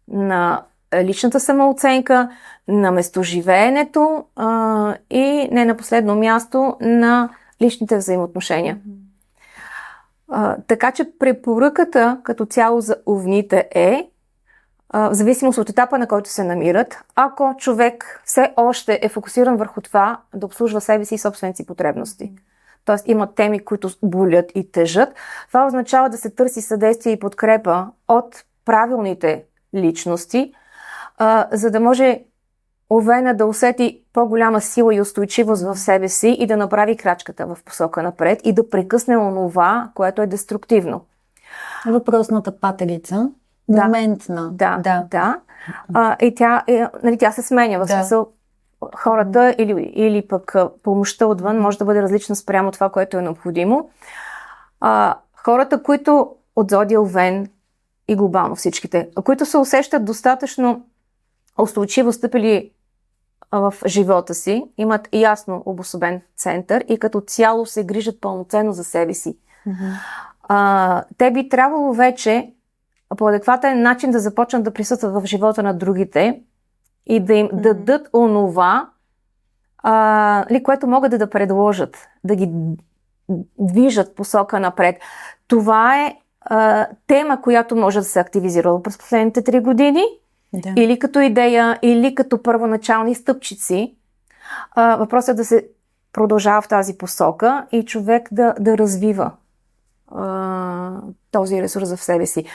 на личната самооценка, на местоживеенето и не на последно място на личните взаимоотношения. Така че препоръката като цяло за овните е, в зависимост от етапа, на който се намират, ако човек все още е фокусиран върху това да обслужва себе си и собствените си потребности, т.е. има теми, които болят и тежат, това означава да се търси съдействие и подкрепа от правилните личности, за да може овена да усети по-голяма сила и устойчивост в себе си и да направи крачката в посока напред и да прекъсне онова, което е деструктивно. Въпросната патерица. Да. Моментна. Да. И тя се сменя. В смисъл, хората или пък помощта отвън може да бъде различна спрямо това, което е необходимо. Хората, които от зодия Овен и глобално всичките, които се усещат достатъчно устойчиво стъпили в живота си, имат ясно обособен център и като цяло се грижат пълноценно за себе си. Те би трябвало вече по адекватен начин да започнат да присъстват в живота на другите и да им дадат онова, което могат да предложат, да ги движат посока напред. Това е тема, която може да се активизира през последните 3 години, или като идея, или като първоначални стъпчици. Въпросът е да се продължава в тази посока и човек да развива този ресурс в себе си.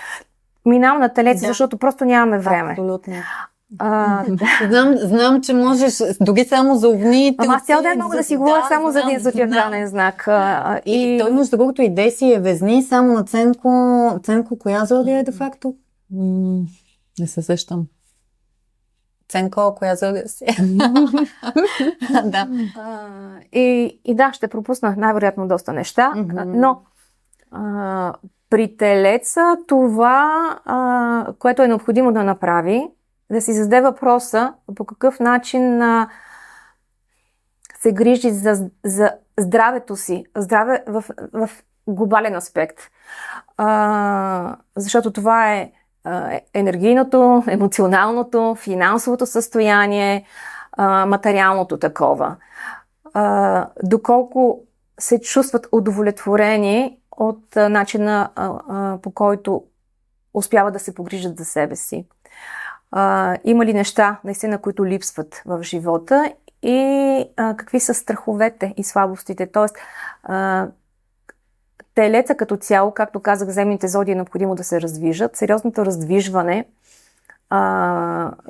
Минавам на Телец, защото просто нямаме време. Абсолютно. Знам, че можеш дори само за овни. Ама аз цял ден мога да си говоря само за един зодиакален знак. И той, между другото, и Деси е Везни, само на Ценко, коя зодия е де-факто? Не се сещам. Ценко, коя зодия си? Да. И да, ще пропусна най-вероятно доста неща, но при Телеца това, което е необходимо да направи, да си зададе въпроса по какъв начин се грижи за здравето си, здраве в глобален аспект. Защото това е енергийното, емоционалното, финансовото състояние, материалното такова. Доколко се чувстват удовлетворени от начина, по който успяват да се погрижат за себе си. Има ли неща, наистина, които липсват в живота и какви са страховете и слабостите. Тоест, Телеца като цяло, както казах, земните зодии е необходимо да се раздвижат. Сериозното раздвижване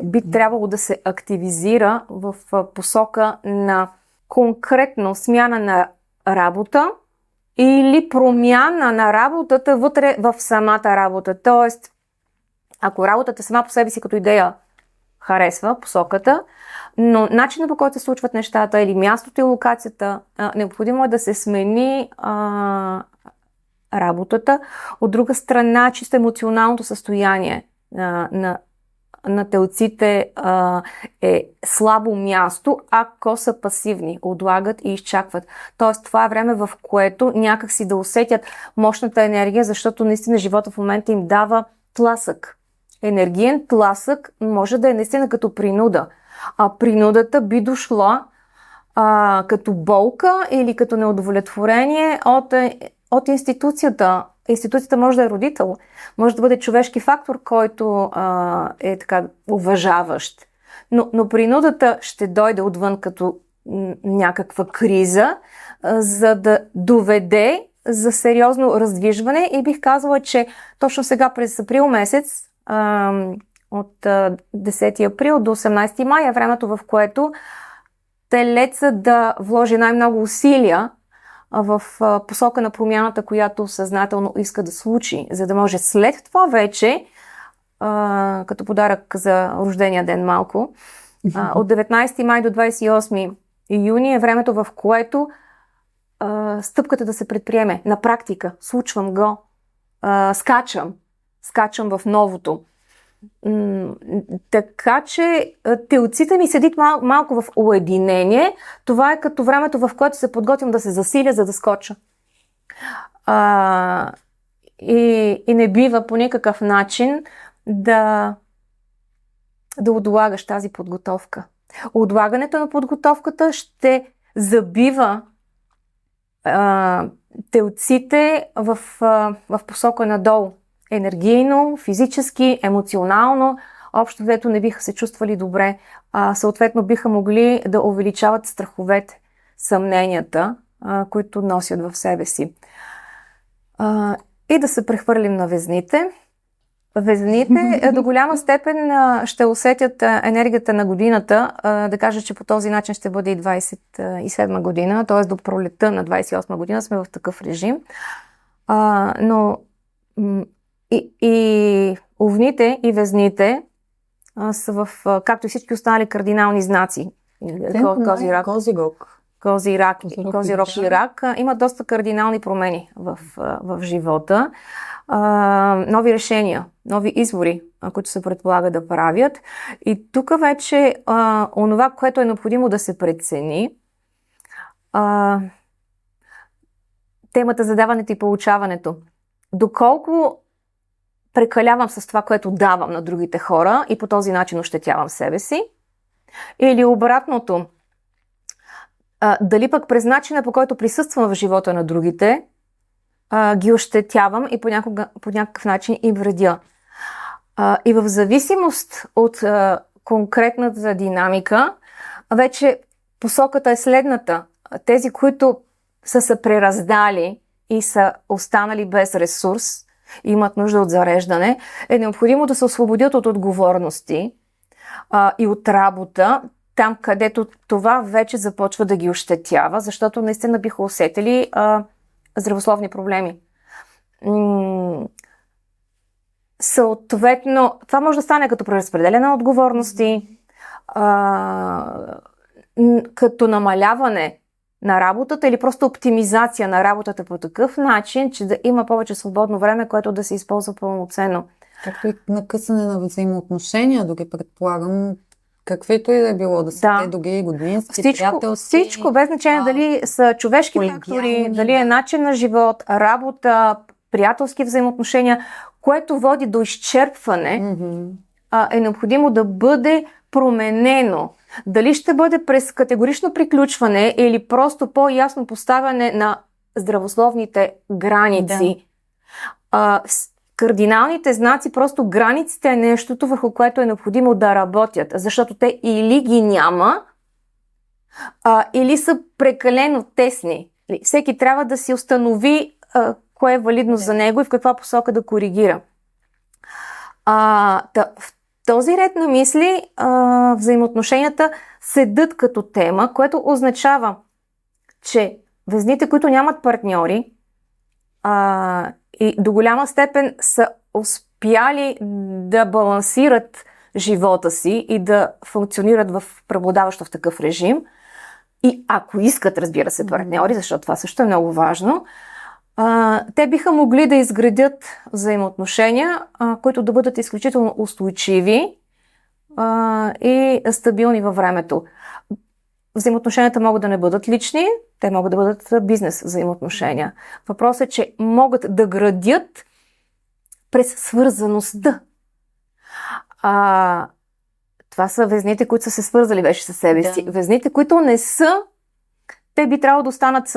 би трябвало да се активизира в посока на конкретно смяна на работа или промяна на работата вътре в самата работа. Тоест, ако работата сама по себе си като идея харесва посоката, но начинът, по който се случват нещата или мястото и локацията, необходимо е да се смени работата. От друга страна, чисто емоционалното състояние на телците е слабо място, ако са пасивни, отлагат и изчакват. Тоест, това е време, в което някак си да усетят мощната енергия, защото наистина живота в момента им дава тласък. Енергиен тласък може да е наистина като принуда. А принудата би дошла като болка или като неудовлетворение от институцията. Институцията може да е родител, може да бъде човешки фактор, който е така уважаващ. Но принудата ще дойде отвън като някаква криза, за да доведе за сериозно раздвижване и бих казала, че точно сега през април месец, от 10 април до 18 май е времето, в което Телеца да вложи най-много усилия в посока на промяната, която съзнателно иска да случи, за да може след това вече, като подарък за рождения ден малко, от 19 май до 28 юни е времето, в което стъпката да се предприеме. На практика, случвам го, скачам в новото. Така че телците ми седят малко в уединение. Това е като времето, в което се подготвям да се засиля, за да скоча. И не бива по никакъв начин да отлагаш тази подготовка. Отлагането на подготовката ще забива телците в посока надолу. Енергийно, физически, емоционално, общо взето не биха се чувствали добре. Съответно биха могли да увеличават страховете, съмненията, които носят в себе си. И да се прехвърлим на везните. Везните до голяма степен ще усетят енергията на годината. Да кажа, че по този начин ще бъде и 27 година, т.е. до пролета на 28 година сме в такъв режим. Но и овните, и везните са в, както и всички останали кардинални знаци. Козирог и рак имат доста кардинални промени в живота. Нови решения, нови избори, които се предполага да правят. И тук вече онова, което е необходимо да се прецени, темата за даването и получаването. Доколко прекалявам с това, което давам на другите хора и по този начин ощетявам себе си, или обратното, дали пък през начина, по който присъствам в живота на другите, ги ощетявам и по някакъв начин им вредя. И в зависимост от конкретната динамика, вече посоката е следната. Тези, които са се прераздали и са останали без ресурс, имат нужда от зареждане, е необходимо да се освободят от отговорности и от работа, там където това вече започва да ги ощетява, защото наистина биха усетили здравословни проблеми. Съответно, това може да стане като преразпределяне на отговорности, като намаляване на работата или просто оптимизация на работата по такъв начин, че да има повече свободно време, което да се използва пълноценно. Както и накъсане на взаимоотношения, дори предполагам, каквито и да е било, да са те дори годински, приятелски. Всичко, без значение дали са човешки фактори, дали е начин на живот, работа, приятелски взаимоотношения, което води до изчерпване, е необходимо да бъде променено. Дали ще бъде през категорично приключване или просто по-ясно поставяне на здравословните граници. Кардиналните знаци, просто границите е нещото, върху което е необходимо да работят, защото те или ги няма, или са прекалено тесни. Всеки трябва да си установи кое е валидно за него и в каква посока да коригира. В този ред на мисли взаимоотношенията седат като тема, което означава, че везните, които нямат партньори и до голяма степен са успяли да балансират живота си и да функционират в преобладаващо в такъв режим, и ако искат, разбира се, партньори, защото това също е много важно, те биха могли да изградят взаимоотношения, които да бъдат изключително устойчиви и стабилни във времето. Взаимоотношенията могат да не бъдат лични, те могат да бъдат бизнес взаимоотношения. Въпросът е, че могат да градят през свързаността. Това са везните, които са се свързали вече със себе си. Везните, които не са, те би трябвало да останат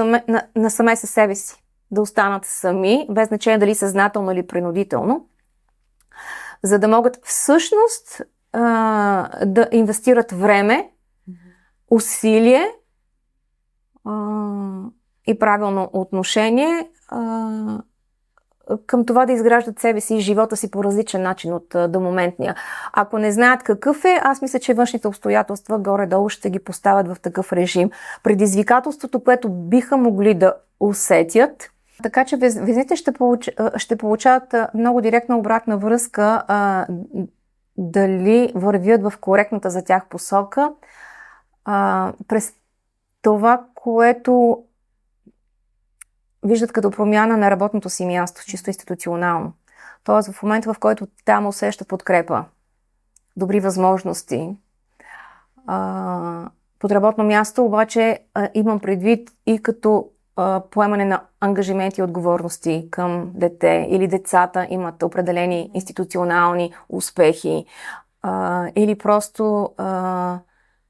насаме със себе си. Да останат сами, без значение дали съзнателно или принудително, за да могат всъщност да инвестират време, усилие и правилно отношение към това да изграждат себе си и живота си по различен начин от до моментния. Ако не знаят какъв е, аз мисля, че външните обстоятелства горе-долу ще ги поставят в такъв режим. Предизвикателството, което биха могли да усетят. Така че везните ще получават много директна обратна връзка дали вървят в коректната за тях посока през това, което виждат като промяна на работното си място, чисто институционално. Тоест в момента, в който там усеща подкрепа, добри възможности. Под работно място обаче имам предвид и като поемане на ангажименти и отговорности към дете, или децата имат определени институционални успехи, или просто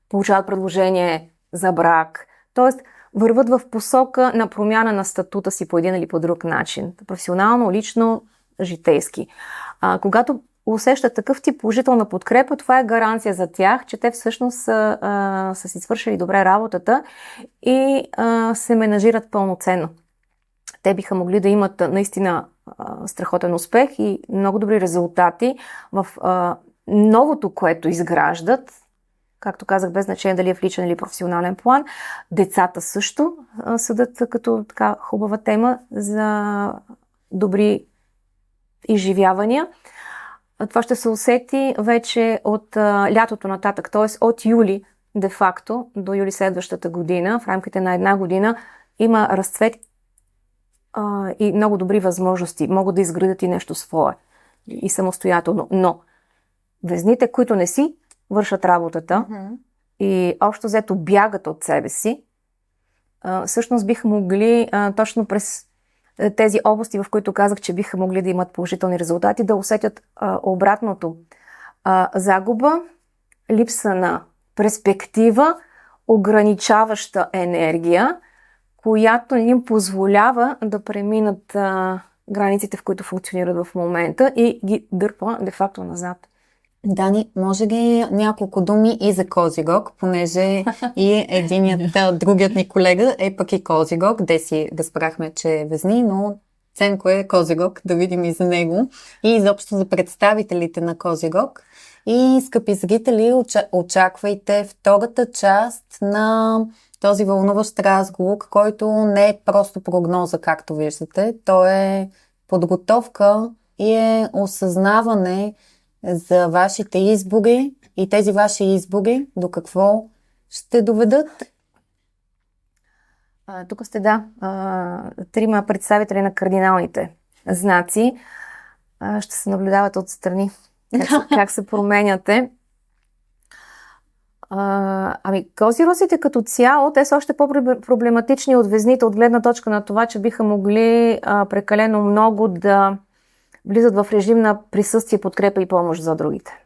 получават предложение за брак. Тоест, върват в посока на промяна на статута си по един или по друг начин. Професионално, лично, житейски. Когато усещат такъв тип положителна подкрепа, това е гаранция за тях, че те всъщност са си свършили добре работата и се менажират пълноценно. Те биха могли да имат наистина страхотен успех и много добри резултати в новото, което изграждат. Както казах, без значение дали е в личен или професионален план. Децата също съдат като така хубава тема за добри изживявания. Това ще се усети вече от лятото нататък, т.е. от юли де-факто до юли следващата година, в рамките на една година, има разцвет и много добри възможности. Могат да изградят и нещо свое и самостоятелно. Но везните, които не си вършат работата и общо взето бягат от себе си, всъщност биха могли точно през тези области, в които казах, че биха могли да имат положителни резултати, да усетят обратното. Загуба, липса на перспектива, ограничаваща енергия, която им позволява да преминат границите, в които функционират в момента и ги дърпа де-факто назад. Дани, може ли няколко думи и за Козирог, понеже и другият ни колега е пък и Козирог, де си разбрахме, че е Везни, но Ценко е Козирог, да видим и за него и изобщо за представителите на Козирог. И, скъпи зрители, очаквайте втората част на този вълнуващ разговор, който не е просто прогноза, както виждате. То е подготовка и е осъзнаване за вашите избори и тези ваши избори до какво ще доведат. Тук сте, трима представители на кардиналните знаци. Ще се наблюдават отстрани как се променяте. Козирозите като цяло, те са още по-проблематични от Везните от гледна точка на това, че биха могли прекалено много да влизат в режим на присъствие, подкрепа и помощ за другите.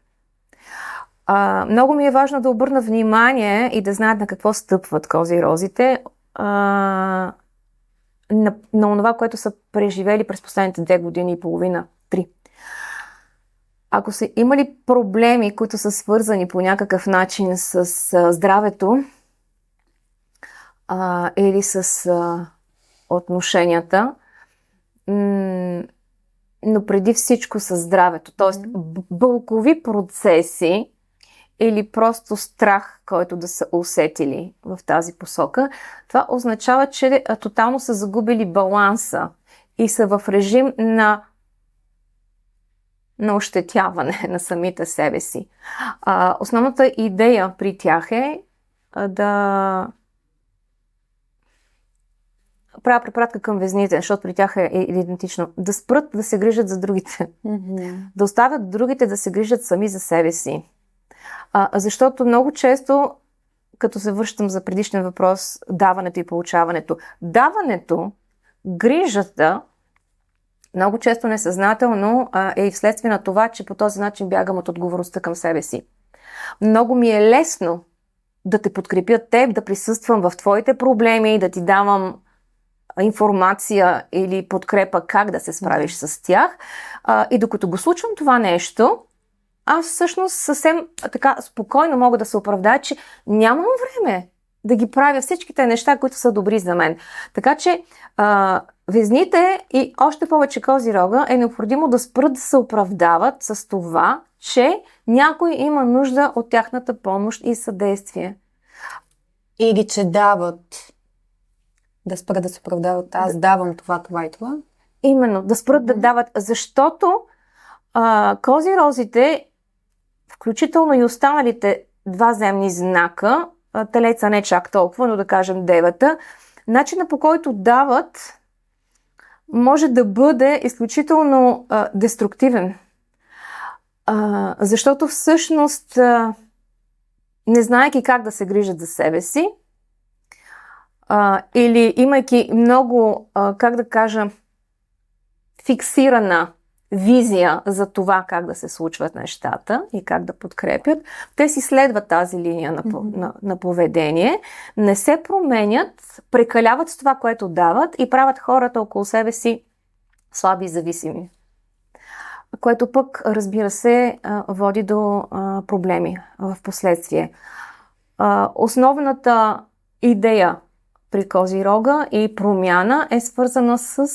Много ми е важно да обърна внимание и да знаят на какво стъпват козирозите, на това, което са преживели през последните 2 години и половина, 3. Ако са имали проблеми, които са свързани по някакъв начин с здравето или с отношенията, но преди всичко със здравето, т.е. бълкови процеси или просто страх, който да са усетили в тази посока, това означава, че тотално са загубили баланса и са в режим на ощетяване на самите себе си. Основната идея при тях е да правя препратка към Везните, защото при тях е идентично. Да спрат да се грижат за другите. Да оставят другите да се грижат сами за себе си. Защото много често, като се връщам за предишния въпрос, даването и получаването. Даването, грижата, много често несъзнателно е и вследствие на това, че по този начин бягам от отговорността към себе си. Много ми е лесно да те подкрепя теб, да присъствам в твоите проблеми, да ти давам информация или подкрепа как да се справиш с тях. И докато го случвам това нещо, аз всъщност съвсем така спокойно мога да се оправдая, че нямам време да ги правя всичките неща, които са добри за мен. Така че Везните и още повече Козирога е необходимо да спрат да се оправдават с това, че някой има нужда от тяхната помощ и съдействие. Или че дават. Да спрат да се оправдават. Аз давам това и това. Именно, да спрат да дават, защото Козирозите, включително и останалите 2 земни знака, Телеца не чак толкова, но да кажем Девата, начинът по който дават може да бъде изключително деструктивен. Защото всъщност, не знаейки как да се грижат за себе си, или имайки много, как да кажа, фиксирана визия за това как да се случват нещата и как да подкрепят. Те си следват тази линия на поведение, не се променят, прекаляват с това, което дават и правят хората около себе си слаби и зависими. Което пък, разбира се, води до проблеми в последствие. Основната идея при Козирога и промяна е свързана с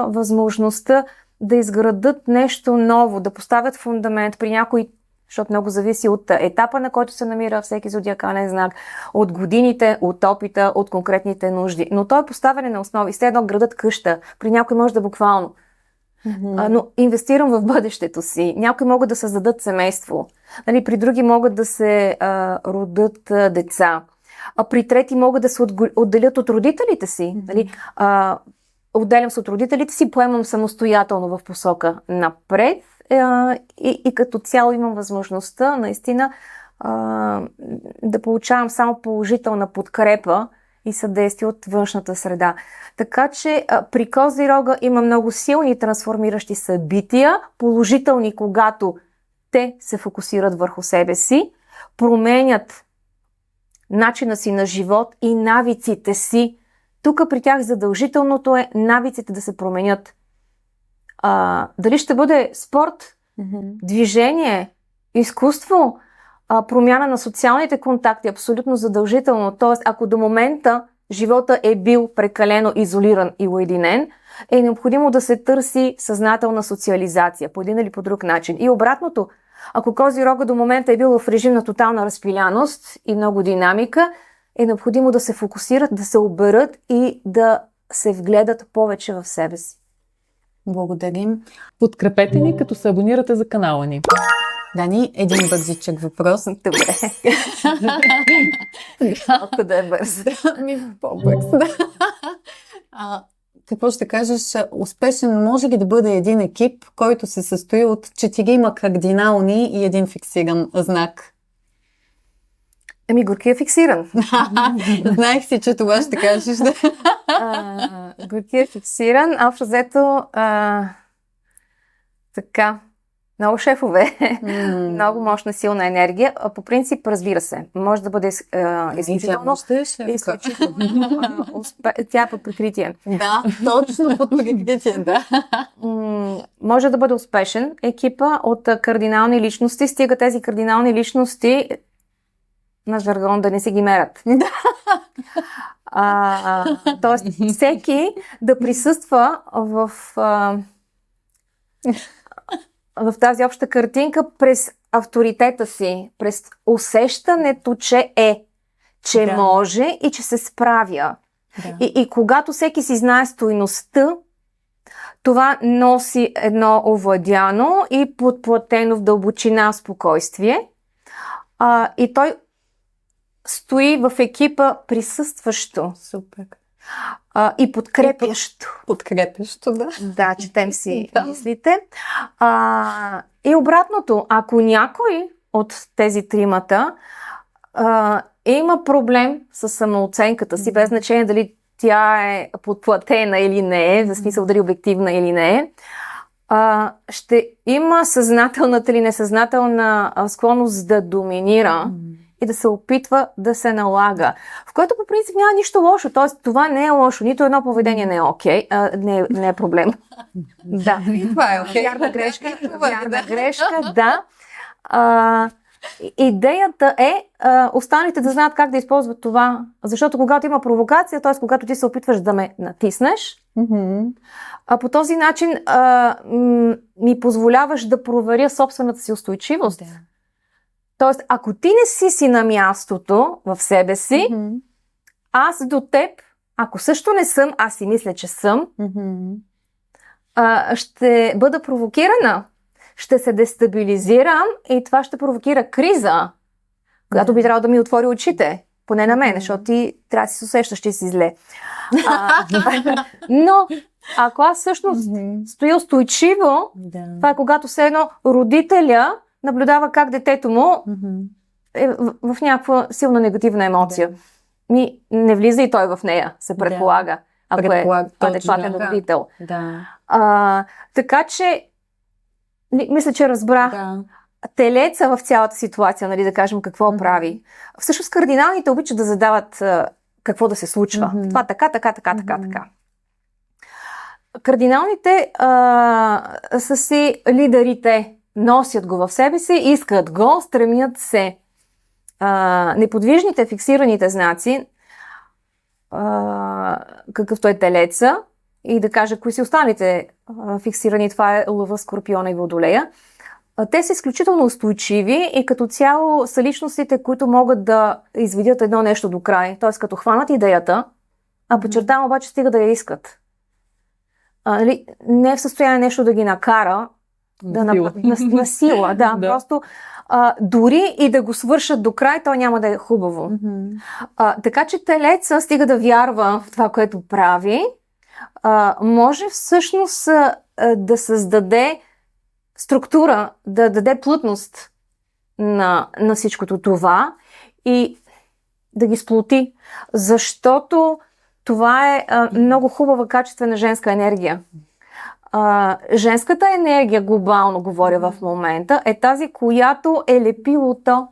възможността да изградат нещо ново, да поставят фундамент при някой, защото много зависи от етапа, на който се намира всеки зодиакален знак, от годините, от опита, от конкретните нужди. Но то е поставяне на основи. Все едно градат къща. При някой може да буквално. Но инвестирам в бъдещето си. Някои могат да създадат семейство. Нали, при други могат да се родят деца. А при трети могат да се отделят от родителите си. Нали? Отделям се от родителите си, поемам самостоятелно в посока напред и като цяло имам възможността наистина да получавам само положителна подкрепа и съдействие от външната среда. Така че при Козирога има много силни трансформиращи събития, положителни, когато те се фокусират върху себе си, променят начина си на живот и навиците си. Тук при тях задължителното е навиците да се променят. Дали ще бъде спорт, движение, изкуство, промяна на социалните контакти, абсолютно задължително. Тоест, ако до момента живота е бил прекалено изолиран и уединен, е необходимо да се търси съзнателна социализация по един или по друг начин. И обратното, ако Козирога до момента е бил в режим на тотална разпиляност и много динамика, е необходимо да се фокусират, да се оберат и да се вгледат повече в себе си. Благодарим. Подкрепете ни, като се абонирате за канала ни. Дани, един бързичък въпрос. Добре. Малко да е бърз. По-бърз. Какво ще кажеш? Успешен може ли да бъде един екип, който се състои от 4 кардинални и един фиксиран знак? Горки е фиксиран. Знаех си, че това ще кажеш. Горки е фиксиран. Общо взето така. Много шефове, много мощна, силна енергия. По принцип, разбира се, може да бъде изключително. Тя е под прикритие. Да, точно под прикритие, да. Може да бъде успешен екипа от кардинални личности, стига тези кардинални личности на жаргон да не си ги мерят. Тоест, всеки да присъства в тази обща картинка през авторитета си, през усещането, че може и че се справя. Да. И когато всеки си знае стойността, това носи едно овладяно и подплатено в дълбочина спокойствие. И той стои в екипа присъстващо. Супер. И подкрепящо. Подкрепящо, да. Да, четем си мислите. И обратното, ако някой от тези тримата има проблем с самооценката си, без значение дали тя е подплатена или не е, в смисъл дали обективна или не е, ще има съзнателната или несъзнателна склонност да доминира и да се опитва да се налага. В което по принцип няма нищо лошо. Т.е. това не е лошо. Нито едно поведение не е окей. Не е проблем. Да. Това е окей. Вярна грешка, да. Идеята е останалите да знаят как да използват това. Защото когато има провокация, т.е. когато ти се опитваш да ме натиснеш, по този начин ми позволяваш да проверя собствената си устойчивост. Да. Тоест, ако ти не си на мястото в себе си, аз до теб, ако също не съм, аз си мисля, че съм, ще бъда провокирана, ще се дестабилизирам и това ще провокира криза, която би трябвало да ми отвори очите, поне на мен, защото ти трябва да си се усещаш, че си зле. Но, ако аз всъщност стоя устойчиво, това е когато все едно родителя наблюдава как детето му е в някаква силна негативна емоция. Не влиза и той в нея, се предполага, ако е адекватен родител. Така че Мисля, че разбрах. Да. Телеца в цялата ситуация, нали, да кажем какво прави. Всъщност кардиналните обичат да задават какво да се случва. Това така. Кардиналните са си лидерите, носят го в себе си, искат го, стремят се. Неподвижните, фиксираните знаци, какъвто е телеца, и да кажа кои си останалите фиксирани, това е лъва, скорпиона и водолея, те са изключително устойчиви и като цяло са личностите, които могат да изведят едно нещо до край. Т.е. като хванат идеята, подчертавам обаче стига да я искат. Не е в състояние нещо да ги накара на сила. Да. Просто дори и да го свършат до край, то няма да е хубаво. Така че телеца стига да вярва в това, което прави, може всъщност да създаде структура, да даде плътност на всичкото това и да ги сплоти. Защото това е много хубава, качествена женска енергия. Женската енергия, глобално говоря в момента, е тази, която е лепилото.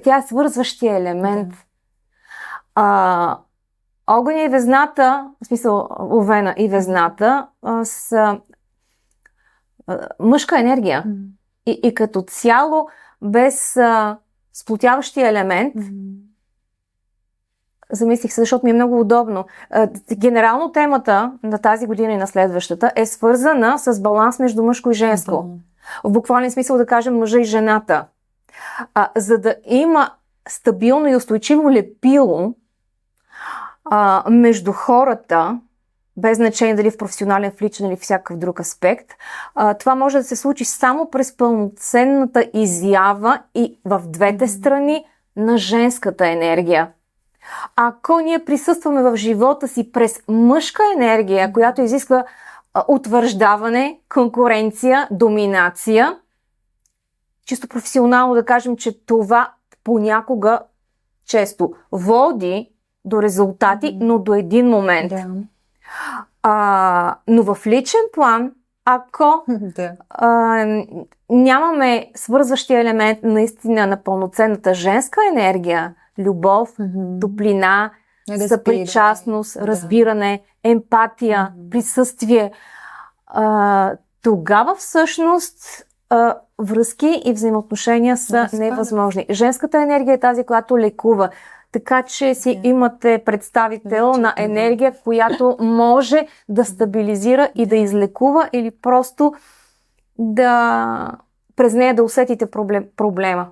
Тя е свързващия елемент. Огъня и везната, в смисъл Овена и везната, са мъжка енергия. И като цяло, без сплотяващия елемент, замислих се, защото ми е много удобно. Генерално темата на тази година и на следващата е свързана с баланс между мъжко и женско. В буквален смисъл да кажем мъжа и жената. За да има стабилно и устойчиво лепило между хората, без значение дали в професионален, в личен или всякакъв друг аспект, това може да се случи само през пълноценната изява и в двете страни на женската енергия. Ако ние присъстваме в живота си през мъжка енергия, която изисква утвърждаване, конкуренция, доминация, чисто професионално да кажем, че това понякога често води до резултати, но до един момент. Но в личен план, ако нямаме свързващия елемент наистина на пълноценната женска енергия, любов, топлина, съпричастност, разбиране, емпатия, присъствие, тогава всъщност връзки и взаимоотношения са невъзможни. Женската енергия е тази, която лекува. Така че си имате представител на енергия, която може да стабилизира и да излекува или просто през нея да усетите проблема.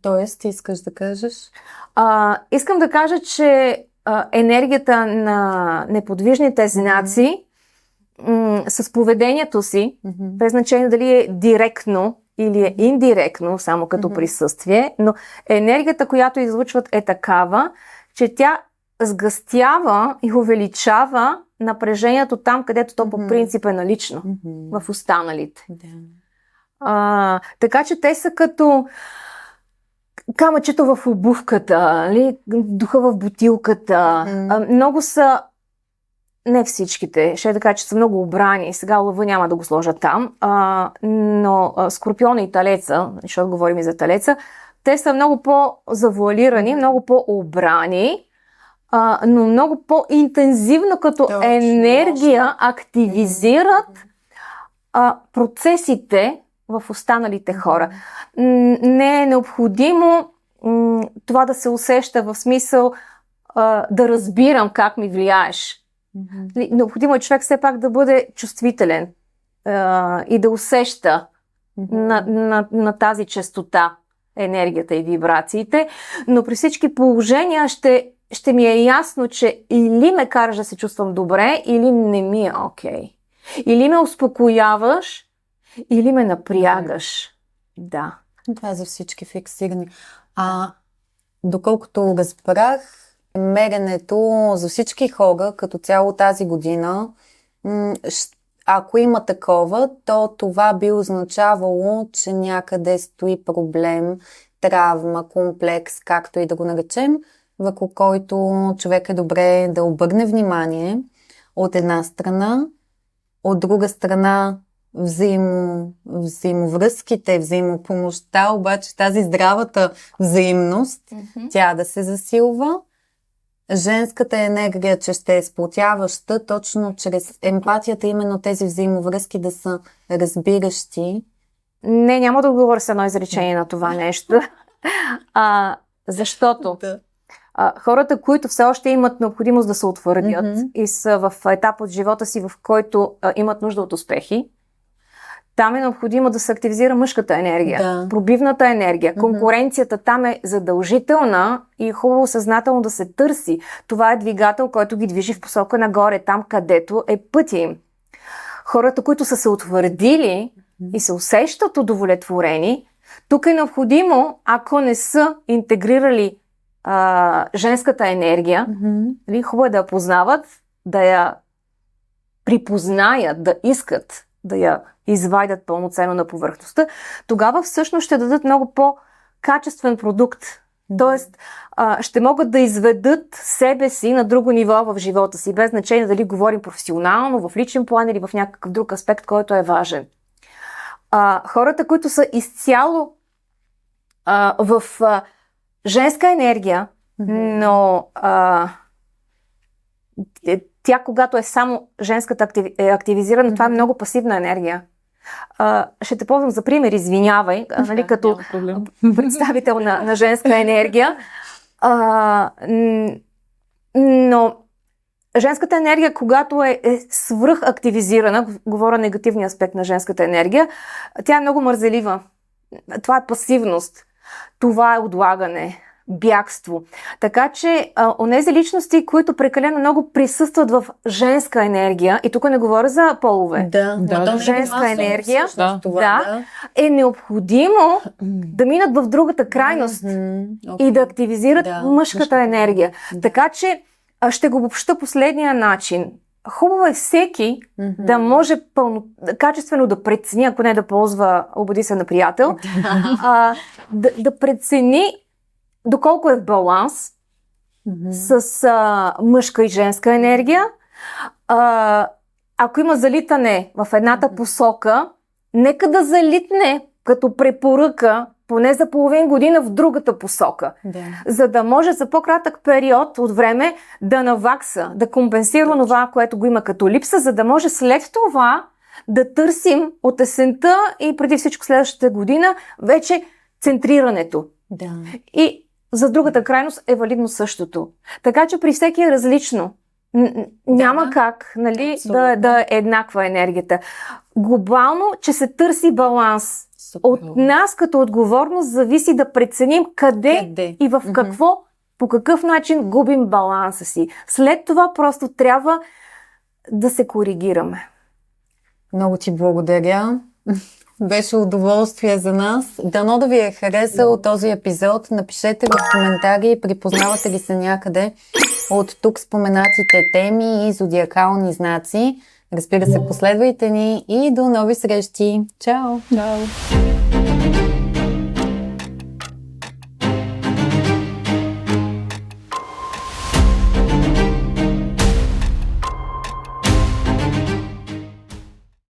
Тоест, ти искаш да кажеш? Искам да кажа, че енергията на неподвижните знаци с поведението си, без значение дали е директно или е индиректно, само като присъствие, но енергията, която излучват е такава, че тя сгъстява и увеличава напрежението там, където то по принцип е налично, в останалите. Така че те са като камъчето в обувката, духа в бутилката. Много са, не всичките, ще да кажа, че са много обрани. Сега лъва няма да го сложа там, но скорпиона и талеца, защото говорим и за талеца, те са много по-завуалирани, много по-обрани, но много по-интензивно като енергия активизират процесите в останалите хора. Не е необходимо това да се усеща в смисъл да разбирам как ми влияеш. Необходимо е човек все пак да бъде чувствителен и да усеща на тази честота енергията и вибрациите, но при всички положения ще ми е ясно, че или ме караш да се чувствам добре, или не ми е окей. Или ме успокояваш, или ме напрягаш. Да. Това е за всички фиксирани. Доколкото разбрах, меренето за всички хора, като цяло тази година, ако има такова, то това би означавало, че някъде стои проблем, травма, комплекс, както и да го наречем, върху който човек е добре да обърне внимание от една страна, от друга страна взаимовръзките, взаимопомощта, обаче тази здравата взаимност, тя да се засилва. Женската енергия, че ще е сплотяваща, точно чрез емпатията, именно тези взаимовръзки да са разбиращи. Не, няма да отговоря с едно изречение на това нещо. Защото хората, които все още имат необходимост да се утвърдят и са в етап от живота си, в който имат нужда от успехи, там е необходимо да се активизира мъжката енергия, пробивната енергия. Конкуренцията там е задължителна и хубаво съзнателно да се търси. Това е двигател, който ги движи в посока нагоре, там където е пътя им. Хората, които са се утвърдили и се усещат удовлетворени, тук е необходимо, ако не са интегрирали женската енергия, хубаво е да я познават, да я припознаят, да искат да я извадят пълноценно на повърхността, тогава всъщност ще дадат много по-качествен продукт. Тоест, ще могат да изведат себе си на друго ниво в живота си, без значение дали говорим професионално, в личен план или в някакъв друг аспект, който е важен. Хората, които са изцяло в женска енергия, но тя, когато е само женската активизирана, това е много пасивна енергия. Ще те ползвам за пример, извинявай, нали, като представител на женска енергия. Но женската енергия, когато е свръхактивизирана, говоря негативния аспект на женската енергия, тя е много мързелива. Това е пасивност. Това е отлагане, бягство. Така че онези личности, които прекалено много присъстват в женска енергия, и тук не говоря за полове, женска енергия, е необходимо да минат в другата крайност и да активизират мъжката енергия. Така че ще го обобща последния начин. Хубаво е всеки да може качествено да прецени, ако не да ползва обади се на приятел, да прецени доколко е в баланс с мъжка и женска енергия. Ако има залитане в едната посока, нека да залитне като препоръка поне за половин година в другата посока. За да може за по-кратък период от време да навакса, да компенсира това, което го има като липса, за да може след това да търсим от есента и преди всичко следващата година вече центрирането. И за другата крайност е валидно същото. Така че при всеки е различно. Няма как, нали, да е еднаква енергията. Глобално, че се търси баланс. От нас като отговорност зависи да преценим къде и в какво, по какъв начин губим баланса си. След това просто трябва да се коригираме. Много ти благодаря. Беше удоволствие за нас. Дано да ви е харесал този епизод. Напишете в коментари, припознавате ли се някъде от тук споменатите теми и зодиакални знаци. Разбира се, последвайте ни и до нови срещи. Чао! Чао!